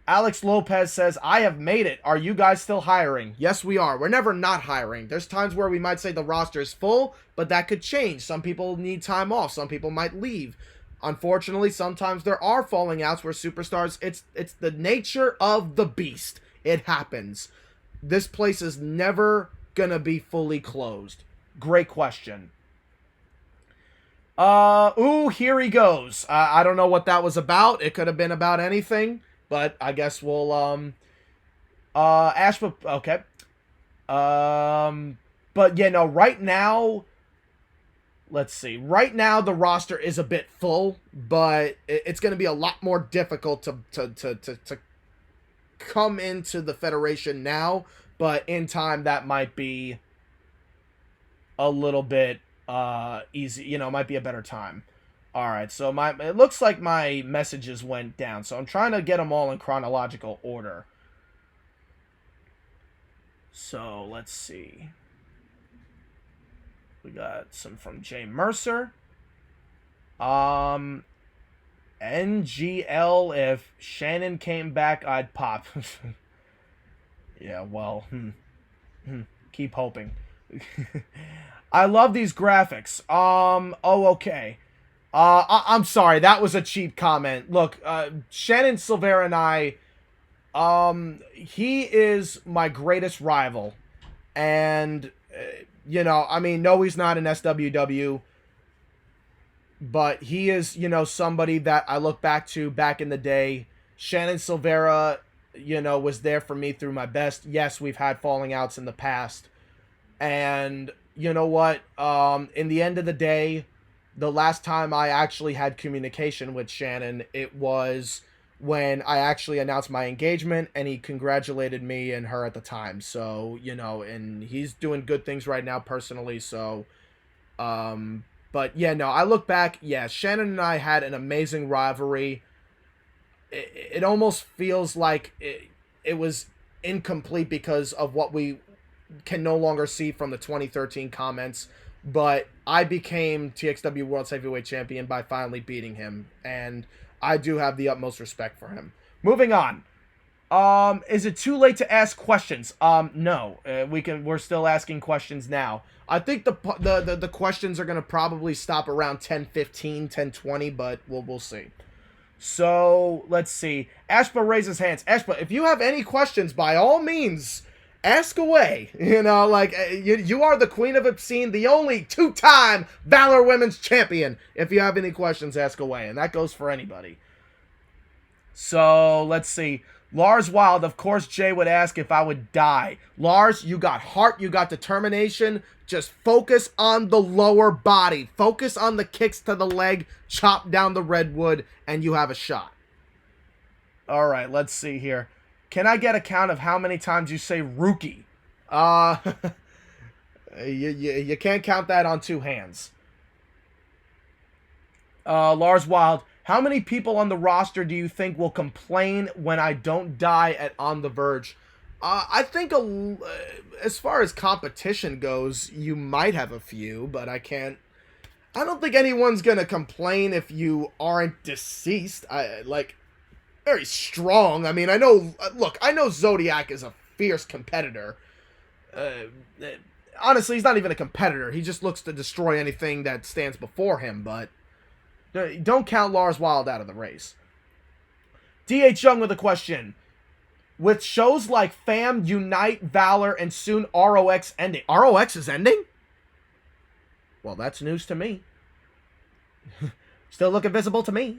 Alex Lopez says, I have made it. Are you guys still hiring? Yes, we are. We're never not hiring. There's times where we might say the roster is full, but that could change. Some people need time off. Some people might leave. Unfortunately, sometimes there are falling outs where superstars, it's the nature of the beast. It happens. This place is never going to be fully closed. Great question. Here he goes. I don't know what that was about. It could have been about anything. But I guess we'll, Ashba, okay. But, right now, let's see. Right now, the roster is a bit full, but it's going to be a lot more difficult to come into the Federation now. But in time, that might be a little bit, easy, might be a better time. All right, so it looks like my messages went down, so I'm trying to get them all in chronological order. So let's see. We got some from Jay Mercer. NGL, if Shannon came back, I'd pop. Yeah, well, keep hoping. I love these graphics. Okay. I'm sorry, that was a cheap comment. Look, Shannon Silvera and I, he is my greatest rival. And, I mean, no, he's not an SWW, but he is, somebody that I look back to back in the day. Shannon Silvera, was there for me through my best. Yes, we've had falling outs in the past. And you know what? In the end of the day, the last time I actually had communication with Shannon, it was when I actually announced my engagement, and he congratulated me and her at the time. So, and he's doing good things right now personally. So, but yeah, no, I look back. Yeah, Shannon and I had an amazing rivalry. It almost feels like it was incomplete because of what we can no longer see from the 2013 comments, but I became TXW World Heavyweight Champion by finally beating him, and I do have the utmost respect for him. Moving on. Is it too late to ask questions? No. We're still asking questions now. I think the questions are going to probably stop around 10:15, 10:20, but we'll see. So, let's see. Ashba raises hands. Ashba, if you have any questions, by all means, ask away. You are the Queen of Obscene, the only two-time Valor Women's Champion. If you have any questions, ask away. And that goes for anybody. So, let's see. Lars Wild, of course, Jay would ask if I would die. Lars, you got heart, you got determination. Just focus on the lower body. Focus on the kicks to the leg, chop down the redwood, and you have a shot. All right, let's see here. Can I get a count of how many times you say rookie? You can't count that on two hands. Lars Wild, how many people on the roster do you think will complain when I don't die at On the Verge? I think as far as competition goes, you might have a few, but I don't think anyone's going to complain if you aren't deceased. Very strong. I mean, I know Zodiac is a fierce competitor. Honestly, he's not even a competitor. He just looks to destroy anything that stands before him, but don't count Lars Wild out of the race. D.H. Young with a question. With shows like FAM, Unite, Valor, and soon ROX ending. ROX is ending? Well, that's news to me. Still look invisible to me.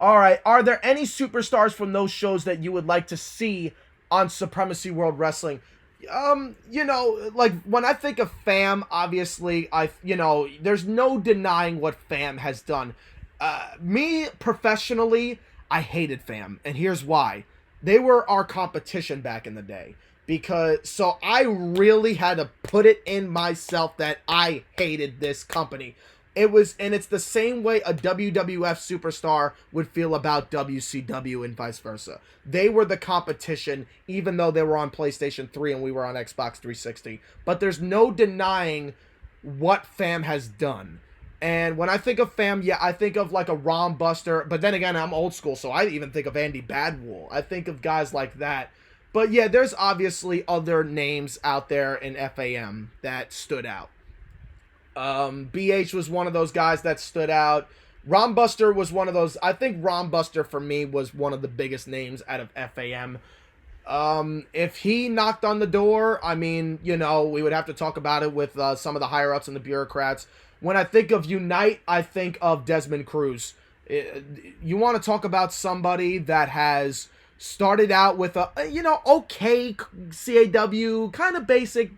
Alright, are there any superstars from those shows that you would like to see on Supremacy World Wrestling? When I think of FAM, obviously, there's no denying what FAM has done. Me, professionally, I hated FAM, and here's why. They were our competition back in the day. So I really had to put it in myself that I hated this company. It's the same way a WWF superstar would feel about WCW and vice versa. They were the competition, even though they were on PlayStation 3 and we were on Xbox 360. But there's no denying what FAM has done. And when I think of FAM, yeah, I think of like a Ron Buster. But then again, I'm old school, so I even think of Andy Badwool. I think of guys like that. But yeah, there's obviously other names out there in FAM that stood out. BH was one of those guys that stood out. Ron Buster was one of those. I think Ron Buster, for me, was one of the biggest names out of FAM. If he knocked on the door, I mean, we would have to talk about it with some of the higher-ups and the bureaucrats. When I think of Unite, I think of Desmond Cruz. You want to talk about somebody that has started out with a, okay CAW, kind of basic,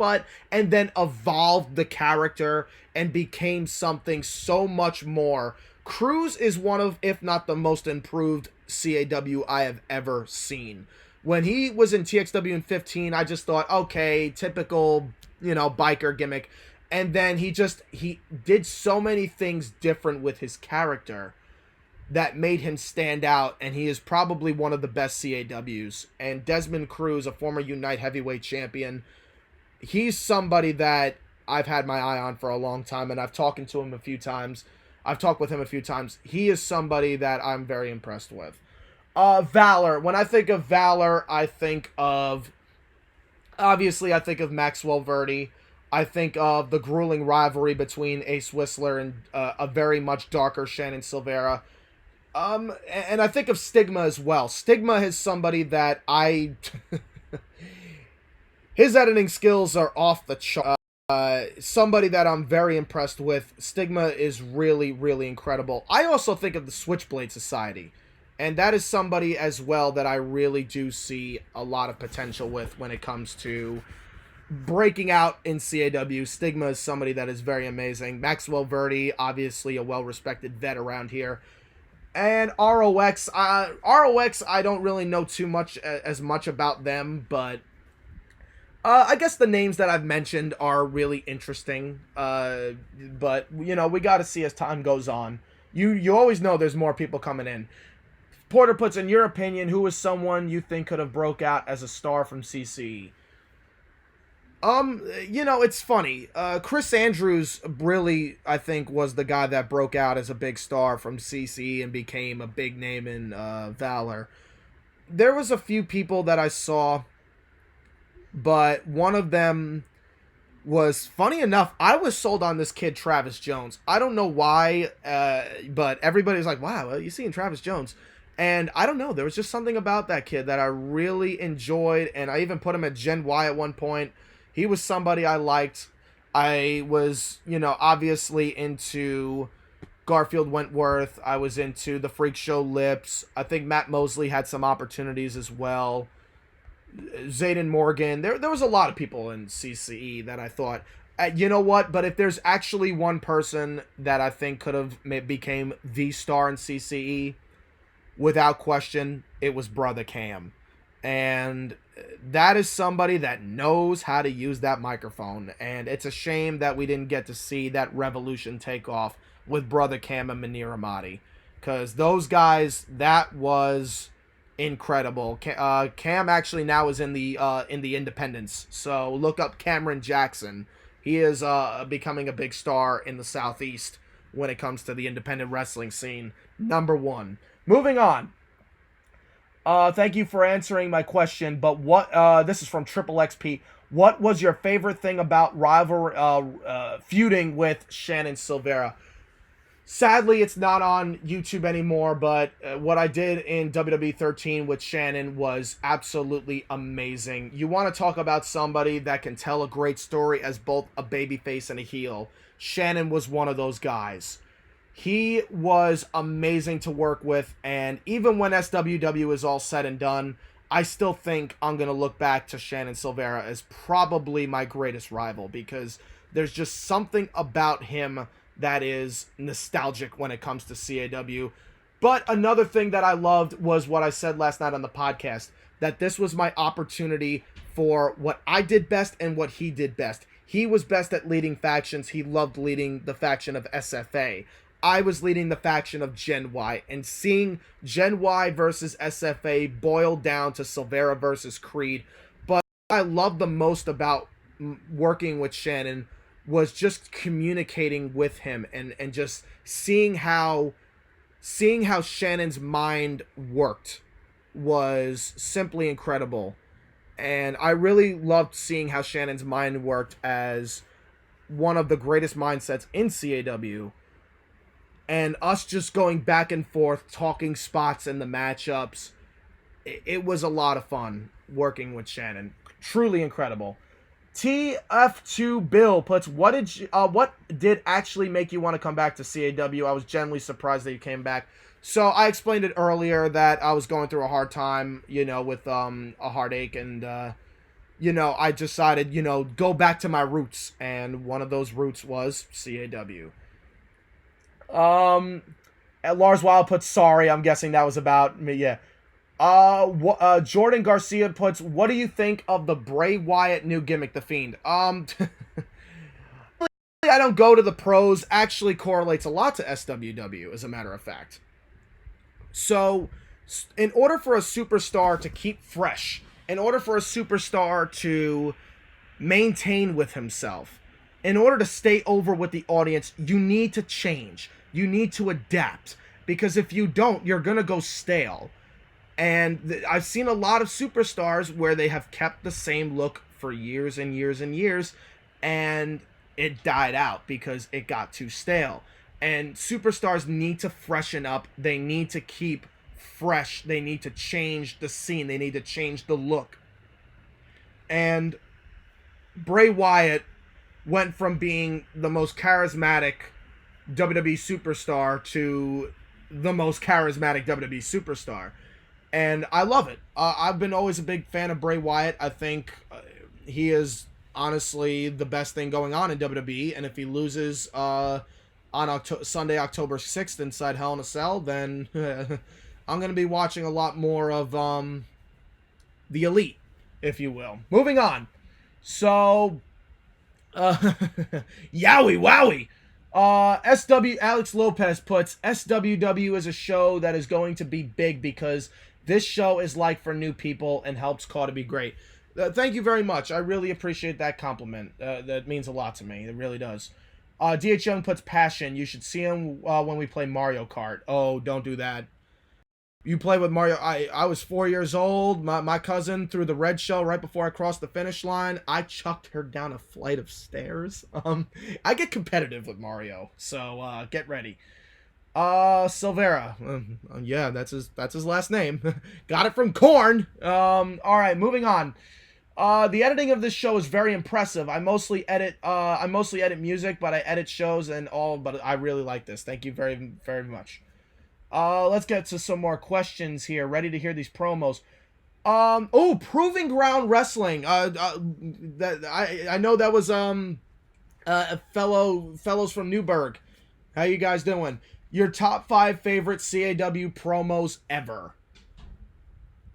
and then evolved the character and became something so much more. Cruz is one of, if not the most improved CAW I have ever seen. When he was in TXW in 15, I just thought, okay, typical, biker gimmick. And then he did so many things different with his character that made him stand out, and he is probably one of the best CAWs. And Desmond Cruz, a former Unite Heavyweight Champion, he's somebody that I've had my eye on for a long time, and I've talked to him a few times. I've talked with him a few times. He is somebody that I'm very impressed with. Valor. When I think of Valor, I think of, obviously, I think of Maxwell Verdi. I think of the grueling rivalry between Ace Whistler and a very much darker Shannon Silvera. And I think of Stigma as well. Stigma is somebody that his editing skills are off the chart. Somebody that I'm very impressed with. Stigma is really, really incredible. I also think of the Switchblade Society. And that is somebody as well that I really do see a lot of potential with when it comes to breaking out in CAW. Stigma is somebody that is very amazing. Maxwell Verdi, obviously a well-respected vet around here. And ROX, I don't really know too much as much about them, but I guess the names that I've mentioned are really interesting. But you know, we got to see as time goes on. You always know there's more people coming in. Porter puts, in your opinion, who is someone you think could have broke out as a star from CCE? You know, it's funny. Chris Andrews really, I think, was the guy that broke out as a big star from CCE and became a big name in Valor. There was a few people that I saw, but one of them was, funny enough, I was sold on this kid, Travis Jones. I don't know why, but everybody's like, wow, you seen Travis Jones? And I don't know, there was just something about that kid that I really enjoyed, and I even put him at Gen Y at one point. He was somebody I liked. I was, you know, obviously into Garfield Wentworth. I was into the Freak Show Lips. I think Matt Mosley had some opportunities as well. Zayden Morgan. There was a lot of people in CCE that I thought, you know what? But if there's actually one person that I think could have became the star in CCE, without question, it was Brother Cam. And that is somebody that knows how to use that microphone. And it's a shame that we didn't get to see that revolution take off with Brother Cam and Manir Ahmadi. Because those guys, that was incredible. Cam actually now is in the independents. So look up Cameron Jackson. He is becoming a big star in the Southeast when it comes to the independent wrestling scene. Number one. Moving on. Thank you for answering my question, but what, this is from Triple XP. What was your favorite thing about feuding with Shannon Silvera? Sadly, it's not on YouTube anymore, but what I did in WWE 13 with Shannon was absolutely amazing. You want to talk about somebody that can tell a great story as both a babyface and a heel. Shannon was one of those guys. He was amazing to work with, and even when SWW is all said and done, I still think I'm going to look back to Shannon Silvera as probably my greatest rival, because there's just something about him that is nostalgic when it comes to CAW. But another thing that I loved was what I said last night on the podcast, that this was my opportunity for what I did best and what he did best. He was best at leading factions. He loved leading the faction of SFA. I was leading the faction of Gen Y, and seeing Gen Y versus SFA boil down to Silvera versus Crede. But what I loved the most about working with Shannon was just communicating with him and just seeing how Shannon's mind worked was simply incredible. And I really loved seeing how Shannon's mind worked as one of the greatest mindsets in CAW. And us just going back and forth, talking spots in the matchups. It was a lot of fun working with Shannon. Truly incredible. TF2 Bill puts, what did actually make you want to come back to CAW? I was genuinely surprised that you came back. So I explained it earlier that I was going through a hard time, you know, with a heartache, and you know, I decided, you know, go back to my roots, and one of those roots was CAW. Lars Wild puts, sorry, I'm guessing that was about me. Yeah. Jordan Garcia puts, what do you think of the Bray Wyatt new gimmick, The Fiend? I don't go to the pros. Actually correlates a lot to SWW, as a matter of fact. So, in order for a superstar to keep fresh, in order for a superstar to maintain with himself. In order to stay over with the audience, you need to change. You need to adapt. Because if you don't, you're going to go stale. And I've seen a lot of superstars where they have kept the same look for years and years and years, and it died out because it got too stale. And superstars need to freshen up. They need to keep fresh. They need to change the scene. They need to change the look. And Bray Wyatt went from being the most charismatic WWE superstar to the most charismatic WWE superstar. And I love it. I've been always a big fan of Bray Wyatt. I think he is honestly the best thing going on in WWE. And if he loses on Sunday, October 6th inside Hell in a Cell, then I'm going to be watching a lot more of the Elite, if you will. Moving on. So, yowie wowie. Alex Lopez puts SWW is a show that is going to be big because this show is like for new people and helps Crede to be great. Thank you very much. I really appreciate that compliment. That means a lot to me. It really does. DH Young puts passion. You should see him when we play Mario Kart. Oh, don't do that. You play with Mario. I was 4 years old. My cousin threw the red shell right before I crossed the finish line. I chucked her down a flight of stairs. I get competitive with Mario, so get ready. Silvera. Yeah, that's his last name. Got it from Korn. All right, moving on. The editing of this show is very impressive. I mostly edit music, but I edit shows and all. But I really like this. Thank you very, very much. Let's get to some more questions here. Ready to hear these promos. Proving Ground Wrestling. That I know that was fellows from Newburgh. How you guys doing? Your top 5 favorite CAW promos ever.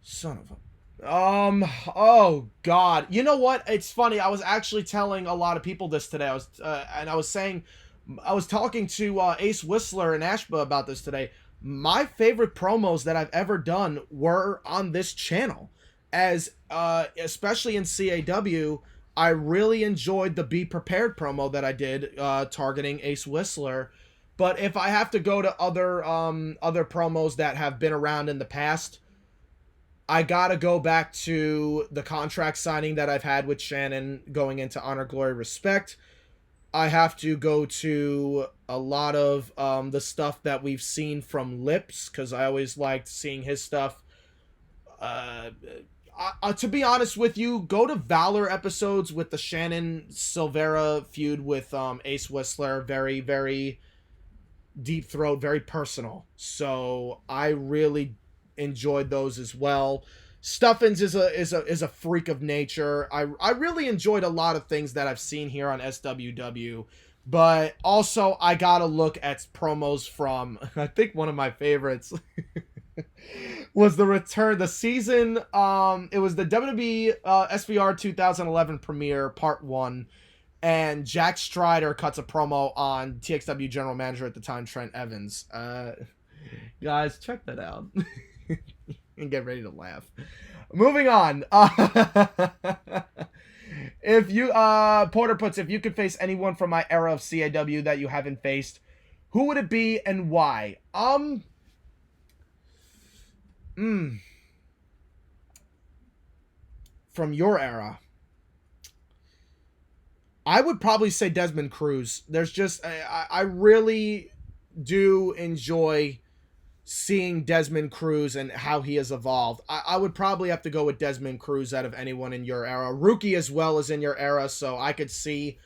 Son of a. Oh God. You know what? It's funny. I was actually telling a lot of people this today. I was talking to Ace Whistler and Ashba about this today. My favorite promos that I've ever done were on this channel, as especially in CAW. I really enjoyed the Be Prepared promo that I did targeting Ace Whistler. But if I have to go to other promos that have been around in the past, I gotta go back to the contract signing that I've had with Shannon going into Honor, Glory, Respect. I have to go to a lot of the stuff that we've seen from Lips, because I always liked seeing his stuff. To be honest with you, go to Valor episodes with the Shannon Silvera feud with Ace Whistler. Very, very deep throat, very personal. So I really enjoyed those as well. Stuffins is a freak of nature. I really enjoyed a lot of things that I've seen here on SWW, but also I gotta look at promos from, I think one of my favorites was the season, it was the WWE SVR 2011 premiere part 1, and Jack Strider cuts a promo on TXW general manager at the time, Trent Evans. Guys, check that out. And get ready to laugh. Moving on. If you Porter puts, if you could face anyone from my era of CAW that you haven't faced, who would it be and why? From your era, I would probably say Desmond Cruz. There's just I really do enjoy seeing Desmond Cruz and how he has evolved. I would probably have to go with Desmond Cruz out of anyone in your era. Rookie as well as in your era, so I could see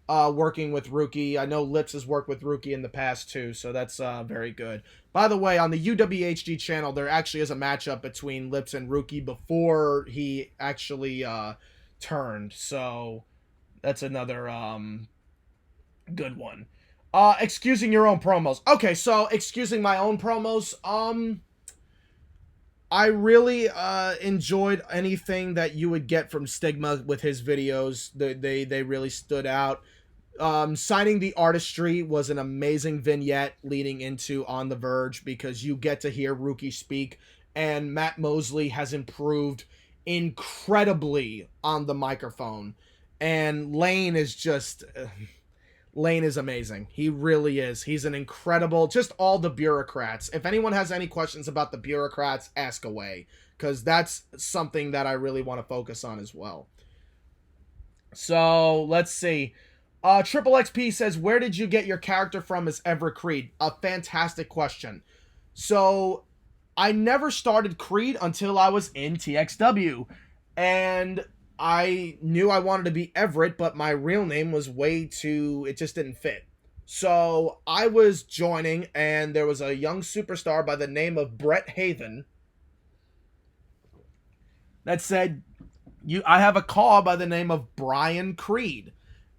working with Rookie. I know Lips has worked with Rookie in the past too, so that's very good. By the way, on the UWHD channel, there actually is a matchup between Lips and Rookie before he actually turned, so that's another good one. Excusing your own promos. Okay, so excusing my own promos. I really enjoyed anything that you would get from Stigma with his videos. They really stood out. Signing the Artistry was an amazing vignette leading into On the Verge, because you get to hear Rookie speak, and Matt Mosley has improved incredibly on the microphone. And Lane is just Lane is amazing. He really is. He's an incredible, just all the bureaucrats. If anyone has any questions about the bureaucrats, ask away, because that's something that I really want to focus on as well. So let's see. Triple XP says, where did you get your character from as Everett Crede? A fantastic question. So I never started Crede until I was in TXW. And I knew I wanted to be Everett, but my real name was way too, it just didn't fit. So I was joining, and there was a young superstar by the name of Brett Haven that said, I have a call by the name of Brian Crede.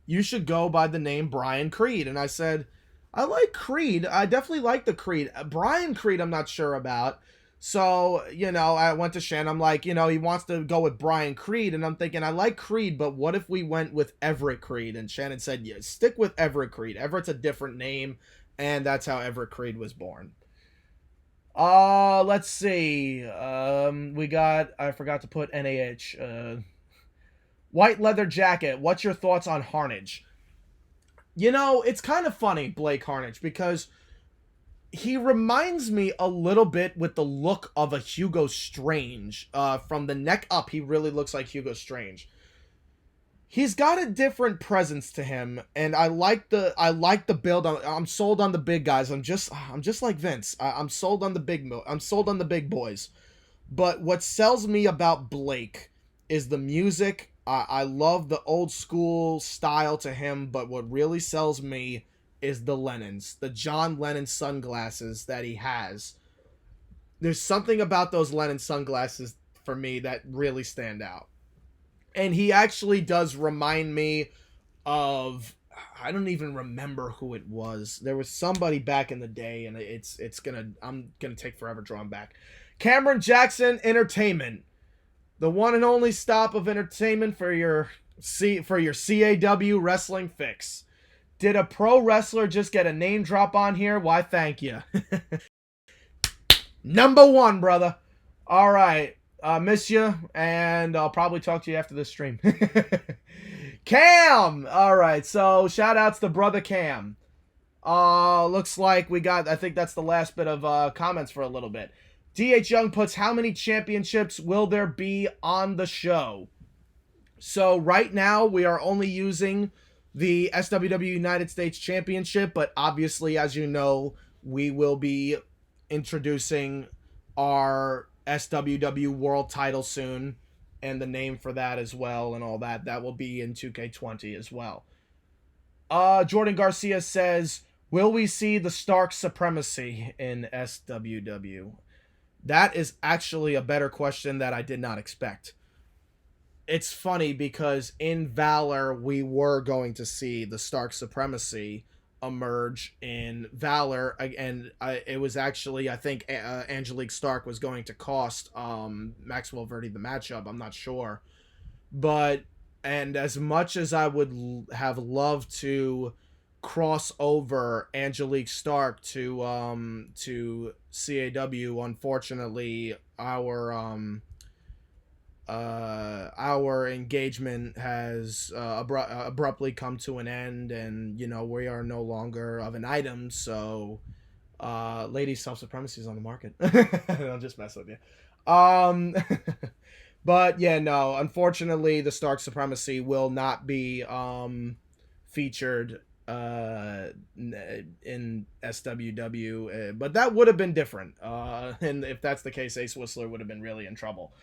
You should go by the name Brian Crede. And I said, I like Crede. I definitely like the Crede. Brian Crede, I'm not sure about. So, I went to Shan. I'm like, he wants to go with Brian Crede. And I'm thinking, I like Crede, but what if we went with Everett Crede? And Shannon said, yeah, stick with Everett Crede. Everett's a different name. And that's how Everett Crede was born. Let's see. I forgot to put NAH. White leather jacket. What's your thoughts on Harnage? It's kind of funny, Blake Harnage, because he reminds me a little bit with the look of a Hugo Strange. From the neck up, he really looks like Hugo Strange. He's got a different presence to him, and I like the build. I'm sold on the big guys. I'm just like Vince. I'm sold on the big boys. But what sells me about Blake is the music. I love the old school style to him, but what really sells me is the Lennons, the John Lennon sunglasses that he has. There's something about those Lennon sunglasses for me that really stand out. And he actually does remind me of, I don't even remember who it was. There was somebody back in the day, and I'm gonna take forever drawing back. Cameron Jackson Entertainment, the one and only stop of entertainment for your CAW wrestling fix. Did a pro wrestler just get a name drop on here? Why, thank you. Number one, brother. All right. Miss you, and I'll probably talk to you after this stream. Cam! All right, so shout outs to brother Cam. Looks like I think that's the last bit of comments for a little bit. DH Young puts, how many championships will there be on the show? So right now we are only using the SWW United States Championship, but obviously, as you know, we will be introducing our SWW World title soon, and the name for that as well, and all that. That will be in 2K20 as well. Jordan Garcia says, will we see the Stark supremacy in SWW? That is actually a better question that I did not expect. It's funny because in Valor, we were going to see the Stark supremacy emerge in Valor, and it was actually, I think, Angelique Stark was going to cost Maxwell Verdi the matchup. I'm not sure, and as much as I would have loved to cross over Angelique Stark to CAW, unfortunately our engagement has abruptly come to an end, and we are no longer of an item. So lady self-supremacy is on the market. I'll just mess with you. But yeah, no, unfortunately the Stark supremacy will not be featured in SWW, but that would have been different, and if that's the case, Ace Whistler would have been really in trouble.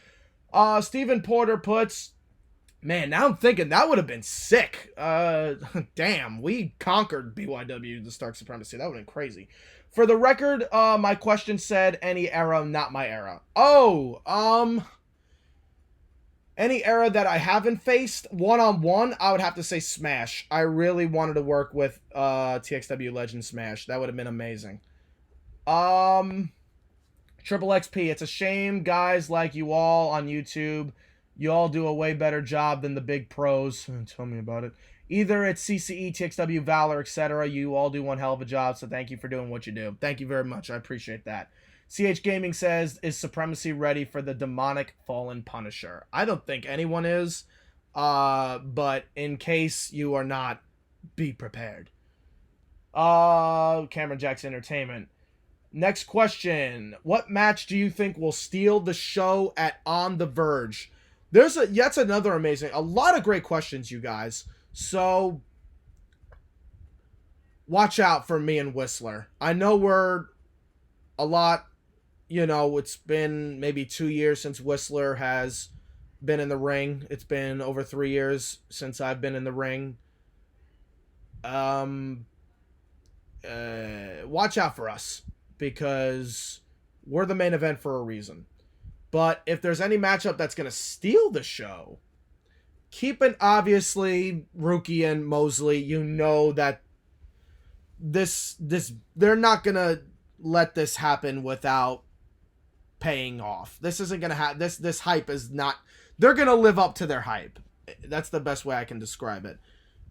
Stephen Porter puts, man, now I'm thinking that would have been sick. Damn, we conquered BYW, the Stark Supremacy. That would have been crazy. For the record, my question said any era, not my era. Any era that I haven't faced one-on-one, I would have to say Smash. I really wanted to work with TXW Legend Smash. That would have been amazing. Triple XP, it's a shame guys like you all on YouTube, you all do a way better job than the big pros. Tell me about it. Either it's CCE, TXW, Valor, etc. You all do one hell of a job, so thank you for doing what you do. Thank you very much. I appreciate that. CH Gaming says, is Supremacy ready for the demonic fallen Punisher? I don't think anyone is. But in case you are not, be prepared. Cameron Jackson Entertainment. Next question. What match do you think will steal the show at On the Verge? That's another amazing, a lot of great questions, you guys. So watch out for me and Whistler. I know we're a lot, it's been maybe 2 years since Whistler has been in the ring. It's been over 3 years since I've been in the ring. Watch out for us, because we're the main event for a reason. But if there's any matchup that's going to steal the show, keep it obviously Rookie and Mosley. You know that this they're not going to let this happen without paying off. This isn't going to have this hype is not, they're going to live up to their hype. That's the best way I can describe it.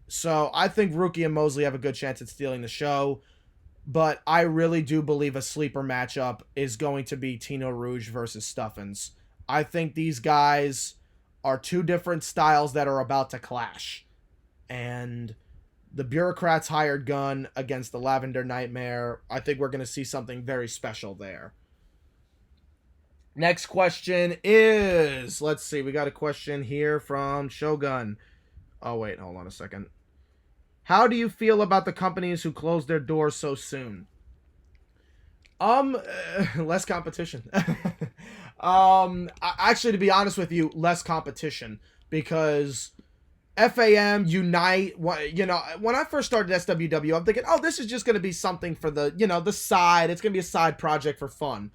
So I think Rookie and Mosley have a good chance at stealing the show. But I really do believe a sleeper matchup is going to be Tino Rouge versus Stuffins. I think these guys are two different styles that are about to clash. And the Bureaucrats hired gun against the Lavender Nightmare, I think we're going to see something very special there. Next question is, let's see, we got a question here from Shogun. Oh, wait, hold on a second. How do you feel about the companies who close their doors so soon? Less competition. Actually, to be honest with you, less competition, because FAM, Unite, when I first started SWW, I'm thinking, oh, this is just going to be something for the, the side. It's going to be a side project for fun.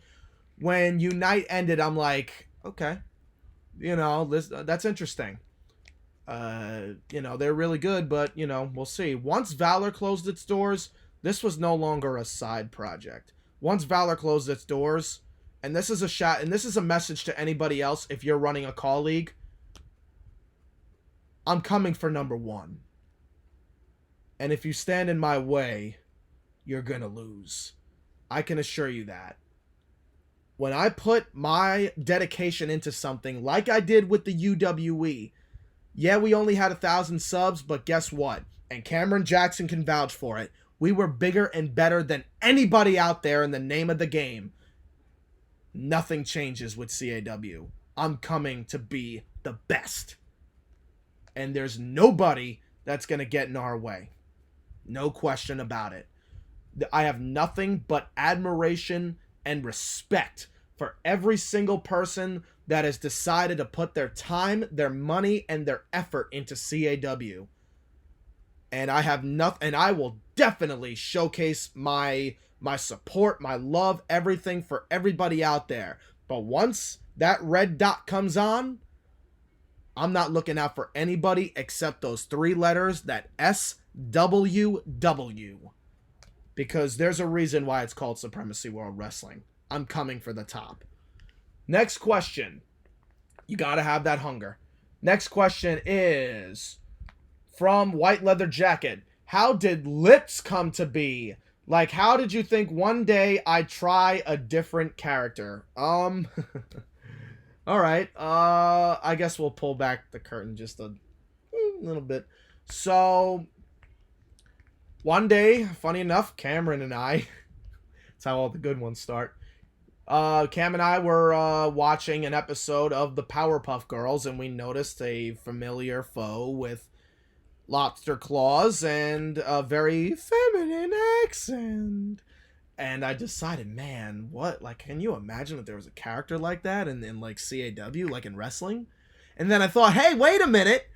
When Unite ended, I'm like, okay, that's interesting. They're really good, but, we'll see. Once Valor closed its doors, this was no longer a side project. Once Valor closed its doors, and this is a shot, and this is a message to anybody else if you're running a call league, I'm coming for number one. And if you stand in my way, you're gonna lose. I can assure you that. When I put my dedication into something, like I did with the UWE, yeah, we only had 1,000 subs, but guess what? And Cameron Jackson can vouch for it. We were bigger and better than anybody out there in the name of the game. Nothing changes with CAW. I'm coming to be the best. And there's nobody that's going to get in our way. No question about it. I have nothing but admiration and respect for every single person that has decided to put their time, their money, and their effort into CAW. And I have nothing, and I will definitely showcase my support, my love, everything for everybody out there. But once that red dot comes on, I'm not looking out for anybody except those 3 letters, that SWW. Because there's a reason why it's called Supremacy World Wrestling. I'm coming for the top. Next question. You gotta have that hunger. Next question is from White Leather Jacket. How did lips come to be? Like, how did you think one day I'd try a different character? All right. I guess we'll pull back the curtain just a little bit. So, one day, funny enough, Cameron and I, that's how all the good ones start. Cam and I were watching an episode of the Powerpuff Girls, and we noticed a familiar foe with lobster claws and a very feminine accent. And I decided, man, what? Like, can you imagine if there was a character like that in like CAW, like in wrestling? And then I thought, hey, wait a minute,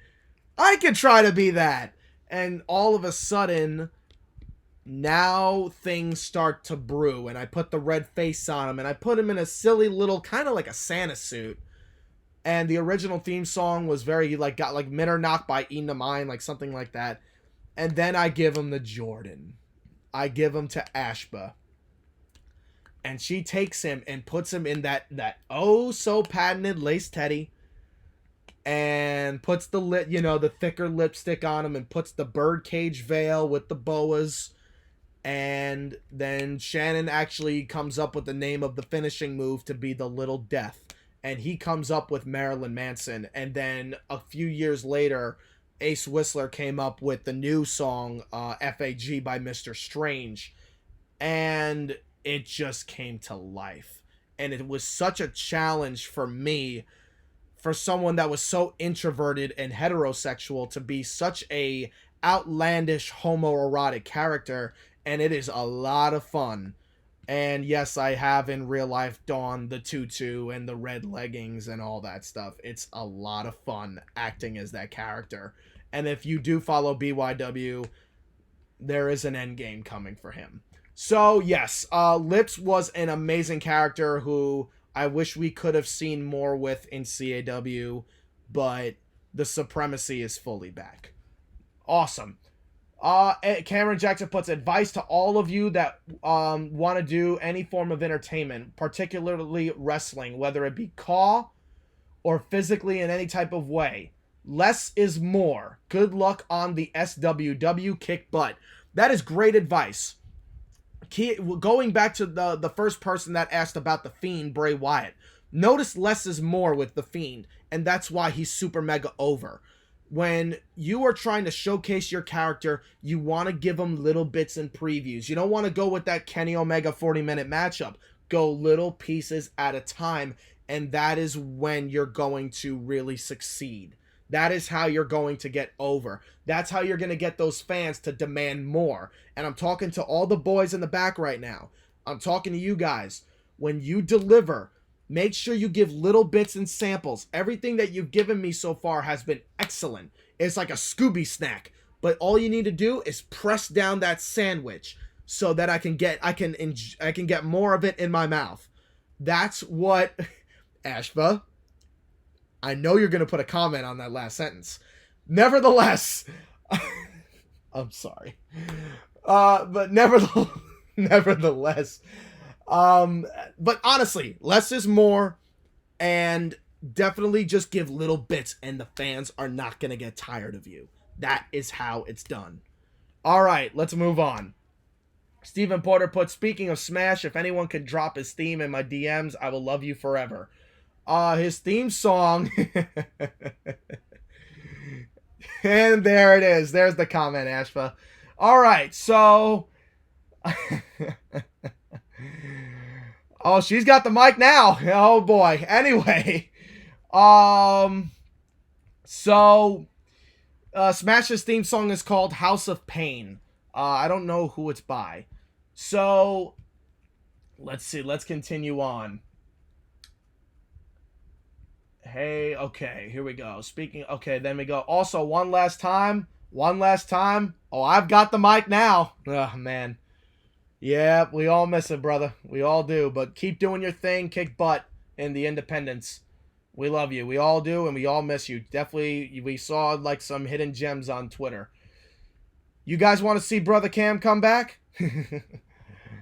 I could try to be that. And all of a sudden, now things start to brew, and I put the red face on him, and I put him in a silly little, kind of like a Santa suit. And the original theme song was very, like, got like Mitternacht by Ina Mine, like something like that. And then I give him the Jordan. I give him to Ashba. And she takes him and puts him in that oh so patented lace teddy. And puts the the thicker lipstick on him, and puts the birdcage veil with the boas. And then Shannon actually comes up with the name of the finishing move to be the Little Death. and he comes up with Marilyn Manson. And then a few years later, Ace Whistler came up with the new song FAG by Mr. Strange, and it just came to life. And it was such a challenge for me, for someone that was so introverted and heterosexual, to be such a outlandish homoerotic character, and it is a lot of fun. And yes, I have in real life donned the tutu and the red leggings and all that stuff. It's a lot of fun acting as that character. And if you do follow BYW, there is an end game coming for him. So yes, Lips was an amazing character who I wish we could have seen more with in CAW, but the supremacy is fully back. Awesome. Cameron Jackson puts advice to all of you that want to do any form of entertainment, particularly wrestling, whether it be CAW or physically in any type of way. Less is more. Good luck on the SWW, kick butt. That is great advice. Going back to the first person that asked about The Fiend, Bray Wyatt. Notice less is more with The Fiend, and that's why he's super mega over. When you are trying to showcase your character, you want to give them little bits and previews. You don't want to go with that Kenny Omega 40-minute matchup. Go little pieces at a time, and that is when you're going to really succeed. That is how you're going to get over. That's how you're going to get those fans to demand more. And I'm talking to all the boys in the back right now. I'm talking to you guys. When you deliver, make sure you give little bits and samples. Everything that you've given me so far has been excellent. It's like a Scooby snack. But all you need to do is press down that sandwich so that I can get more of it in my mouth. That's what Ashba, I know you're going to put a comment on that last sentence. Nevertheless, I'm sorry. But nevertheless, but honestly, less is more, and definitely just give little bits, and the fans are not going to get tired of you. That is how it's done. All right, let's move on. Stephen Porter puts, speaking of Smash, if anyone could drop his theme in my DMs, I will love you forever. His theme song. And there it is. There's the comment, Ashpa. All right, so oh, she's got the mic now. Oh boy. Anyway, so Smash's theme song is called House of Pain. I don't know who it's by. So let's see. Let's continue on. Hey, okay, here we go. Okay, then we go. Also, one last time. Oh, I've got the mic now. Oh, man. Yeah, we all miss it, brother. We all do. But keep doing your thing. Kick butt in the independents. We love you. We all do, and we all miss you. Definitely, we saw like some hidden gems on Twitter. You guys want to see Brother Cam come back?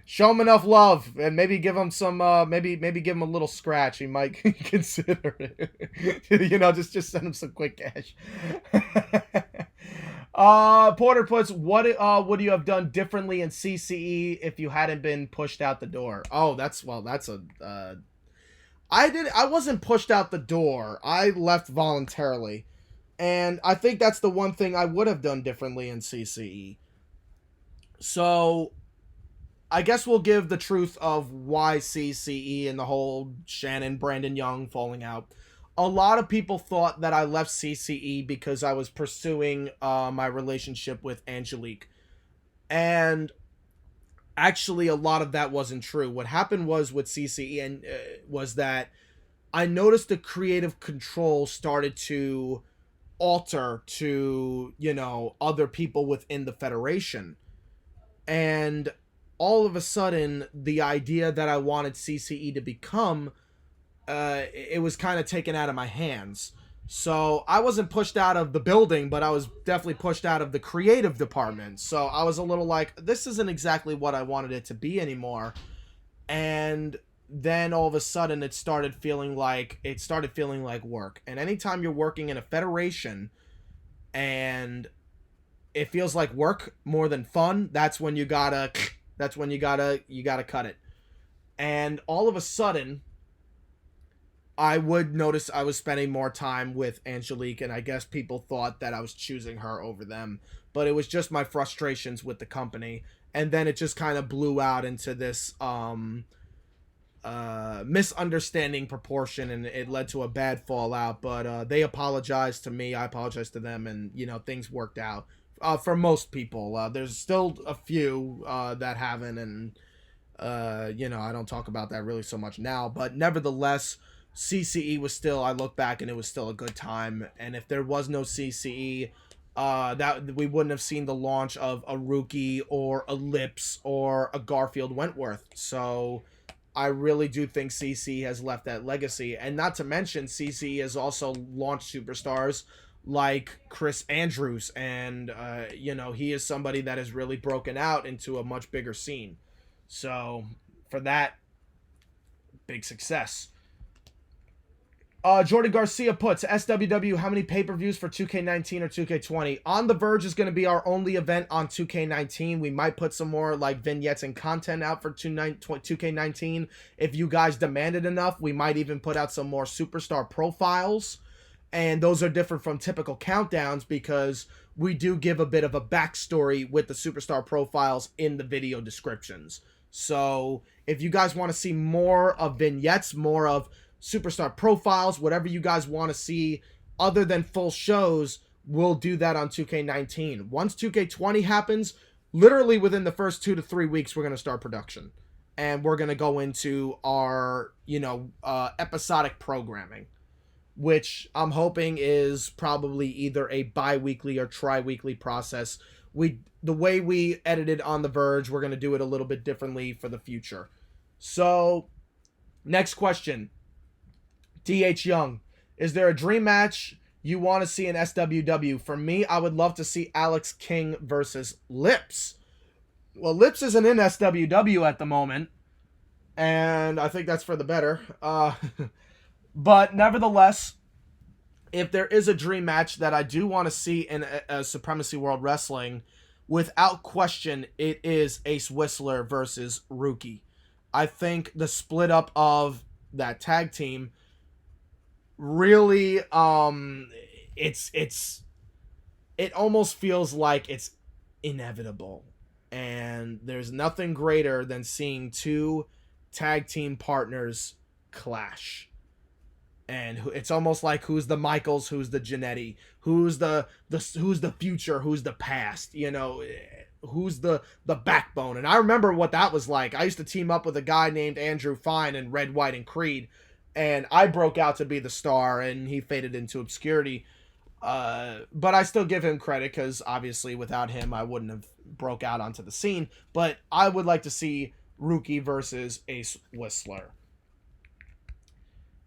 Show him enough love, and maybe give him some, maybe give him a little scratch. He might consider it. You know, just send him some quick cash. Porter puts, what would you have done differently in CCE if you hadn't been pushed out the door? Oh, I wasn't pushed out the door. I left voluntarily. And I think that's the one thing I would have done differently in CCE. So I guess we'll give the truth of why CCE and the whole Shannon, Brandon Young falling out. A lot of people thought that I left CCE because I was pursuing my relationship with Angelique. And actually, a lot of that wasn't true. What happened was with CCE was that I noticed the creative control started to alter to, you know, other people within the Federation. And all of a sudden, the idea that I wanted CCE to become, it was kind of taken out of my hands. So I wasn't pushed out of the building, but I was definitely pushed out of the creative department. So I was a little like, this isn't exactly what I wanted it to be anymore. And then all of a sudden it started feeling like work. And anytime you're working in a federation and it feels like work more than fun, that's when you gotta cut it. And all of a sudden, I would notice I was spending more time with Angelique, and I guess people thought that I was choosing her over them. But it was just my frustrations with the company. And then it just kind of blew out into this misunderstanding proportion, and it led to a bad fallout. But they apologized to me, I apologized to them, and things worked out for most people. There's still a few that haven't, and I don't talk about that really so much now, but nevertheless, CCE was still, I look back and it was still a good time. And if there was no CCE, that we wouldn't have seen the launch of a Rookie or a Lips or a Garfield Wentworth. So I really do think CC has left that legacy. And not to mention, CC has also launched superstars like Chris Andrews. And, he is somebody that has really broken out into a much bigger scene. So, for that, big success. Jordan Garcia puts, SWW, how many pay-per-views for 2K19 or 2K20? On the Verge is going to be our only event on 2K19. We might put some more like vignettes and content out for 2K19. If you guys demanded enough, we might even put out some more superstar profiles. And those are different from typical countdowns because we do give a bit of a backstory with the superstar profiles in the video descriptions. So if you guys want to see more of vignettes, more of superstar profiles, whatever you guys want to see other than full shows, we'll do that on 2K19. Once 2K20 happens, literally within the first 2 to 3 weeks, we're going to start production. And we're going to go into our, episodic programming, which I'm hoping is probably either a bi-weekly or tri-weekly process. The way we edited on The Verge, we're going to do it a little bit differently for the future. So, next question. DH Young, is there a dream match you want to see in SWW? For me, I would love to see Alex King versus Lips. Well, Lips isn't in SWW at the moment, and I think that's for the better. But nevertheless, if there is a dream match that I do want to see in a Supremacy World Wrestling, without question, it is Ace Whistler versus Rookie. I think the split up of that tag team really, it almost feels like it's inevitable. And there's nothing greater than seeing two tag team partners clash. And it's almost like who's the Michaels, who's the Jannetty, who's the future, who's the past, who's the backbone. And I remember what that was like. I used to team up with a guy named Andrew Fine in Red, White, and Crede, and I broke out to be the star, and he faded into obscurity. But I still give him credit because obviously without him, I wouldn't have broke out onto the scene. But I would like to see Rookie versus Ace Whistler.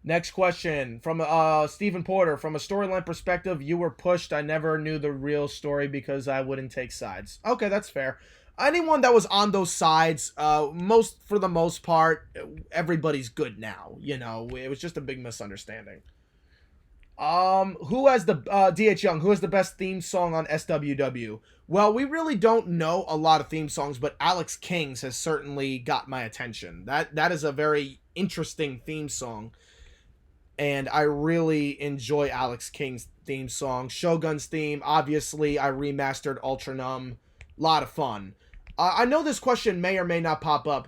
Next question from Stephen Porter. From a storyline perspective, you were pushed. I never knew the real story because I wouldn't take sides. Okay, that's fair. Anyone that was on those sides, for the most part, everybody's good now. It was just a big misunderstanding. Who has the DH Young? Who has the best theme song on SWW? Well, we really don't know a lot of theme songs, but Alex King's has certainly got my attention. That is a very interesting theme song. And I really enjoy Alex King's theme song. Shogun's theme, obviously, I remastered Ultra Numb. Lot of fun. I know this question may or may not pop up.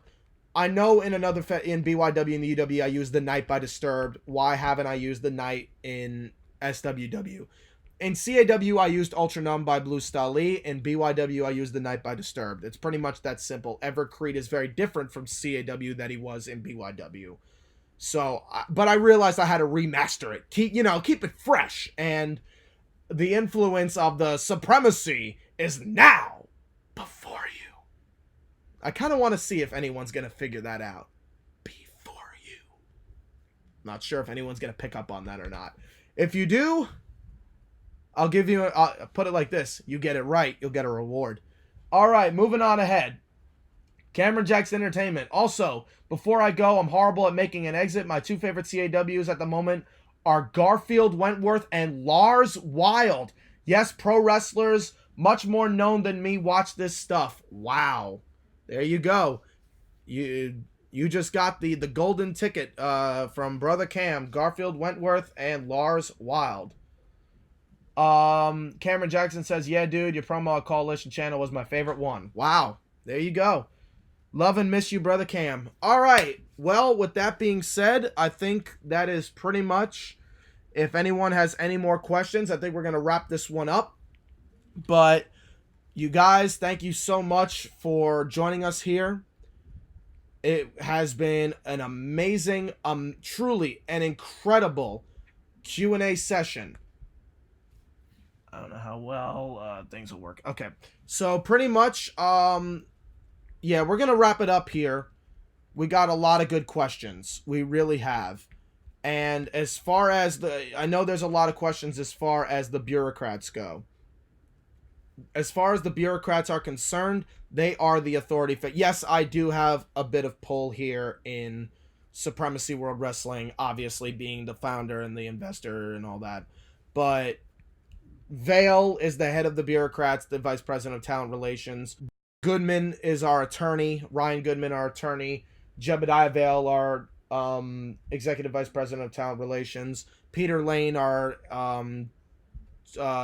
I know in BYW and the UW, I used The Night by Disturbed. Why haven't I used The Night in SWW? In CAW, I used Ultra Numb by Blue Stali. In BYW, I used The Night by Disturbed. It's pretty much that simple. Everett Crede is very different from CAW that he was in BYW. So, but I realized I had to remaster it. Keep it fresh. And the influence of the Supremacy is now before you. I kind of want to see if anyone's going to figure that out. Before you. Not sure if anyone's going to pick up on that or not. If you do, I'll give you, put it like this. You get it right, you'll get a reward. All right, moving on ahead. Cameron Jackson Entertainment. Also, before I go, I'm horrible at making an exit. My two favorite CAWs at the moment are Garfield Wentworth and Lars Wild. Yes, pro wrestlers, much more known than me, watch this stuff. Wow. There you go. You just got the golden ticket from Brother Cam, Garfield Wentworth, and Lars Wild. Cameron Jackson says, yeah, dude, your promo at Coalition channel was my favorite one. Wow. There you go. Love and miss you, Brother Cam. All right. Well, with that being said, I think that is pretty much. If anyone has any more questions, I think we're going to wrap this one up. But you guys, thank you so much for joining us here. It has been an amazing, truly an incredible Q&A session. I don't know how well things will work. Okay. So pretty much, yeah, we're going to wrap it up here. We got a lot of good questions. We really have. And as far as I know there's a lot of questions as far as the bureaucrats go. As far as the bureaucrats are concerned, they are the authority. Yes, I do have a bit of pull here in Supremacy World Wrestling, obviously being the founder and the investor and all that. But Vale is the head of the bureaucrats, the vice president of talent relations. Goodman is our attorney. Ryan Goodman, our attorney. Jebediah Vale, our executive vice president of talent relations. Peter Lane, our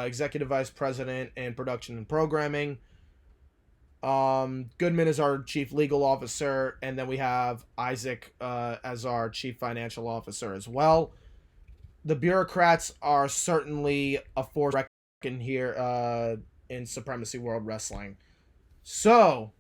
executive vice president in production and programming. Goodman is our chief legal officer, and then we have Isaac as our chief financial officer as well. The bureaucrats are certainly a force to reckon here in Supremacy World Wrestling. So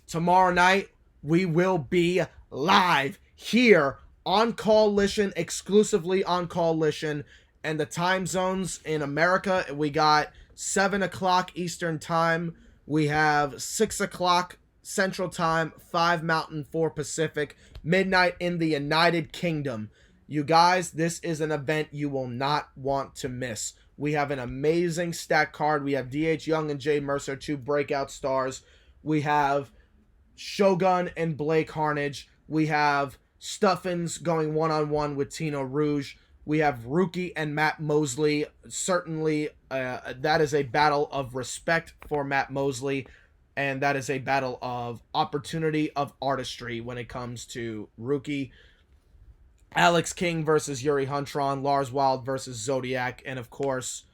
tomorrow night we will be live here on Coalition, exclusively on Coalition. And the time zones in America, we got 7 o'clock Eastern Time. We have 6 o'clock Central Time, 5 Mountain, 4 Pacific, midnight in the United Kingdom. You guys, this is an event you will not want to miss. We have an amazing stack card. We have D.H. Young and Jay Mercer, 2 breakout stars. We have Shogun and Blake Harnage. We have Stuffins going one-on-one with Tino Rouge. We have Rookie and Matt Mosley. Certainly, that is a battle of respect for Matt Mosley, and that is a battle of opportunity, of artistry when it comes to Rookie. Alex King versus Yuri Huntron, Lars Wild versus Zodiac, and of course,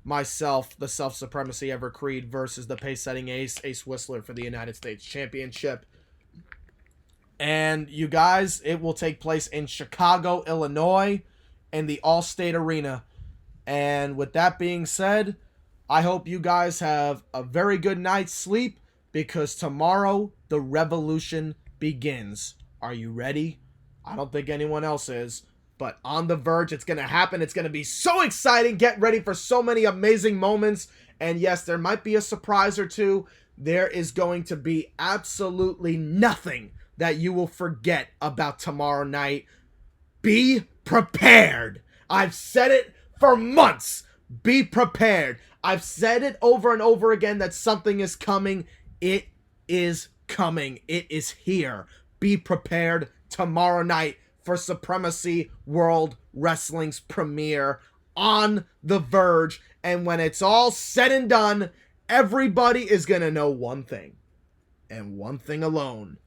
myself, the Self-Supremacy Everett Crede versus the pace-setting ace, Ace Whistler for the United States Championship. And you guys, it will take place in Chicago, Illinois, in the Allstate Arena. And with that being said, I hope you guys have a very good night's sleep, because tomorrow the revolution begins. Are you ready? I don't think anyone else is, but on the Verge, it's going to happen. It's going to be so exciting. Get ready for so many amazing moments. And yes, there might be a surprise or two. There is going to be absolutely nothing that you will forget about tomorrow night. Be prepared. I've said it for months. Be prepared. I've said it over and over again that something is coming. It is coming. It is here. Be prepared tomorrow night for Supremacy World Wrestling's premiere on The Verge. And when it's all said and done, everybody is going to know one thing, and one thing alone.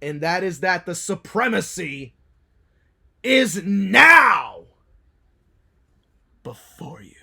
And that is that the supremacy is now before you.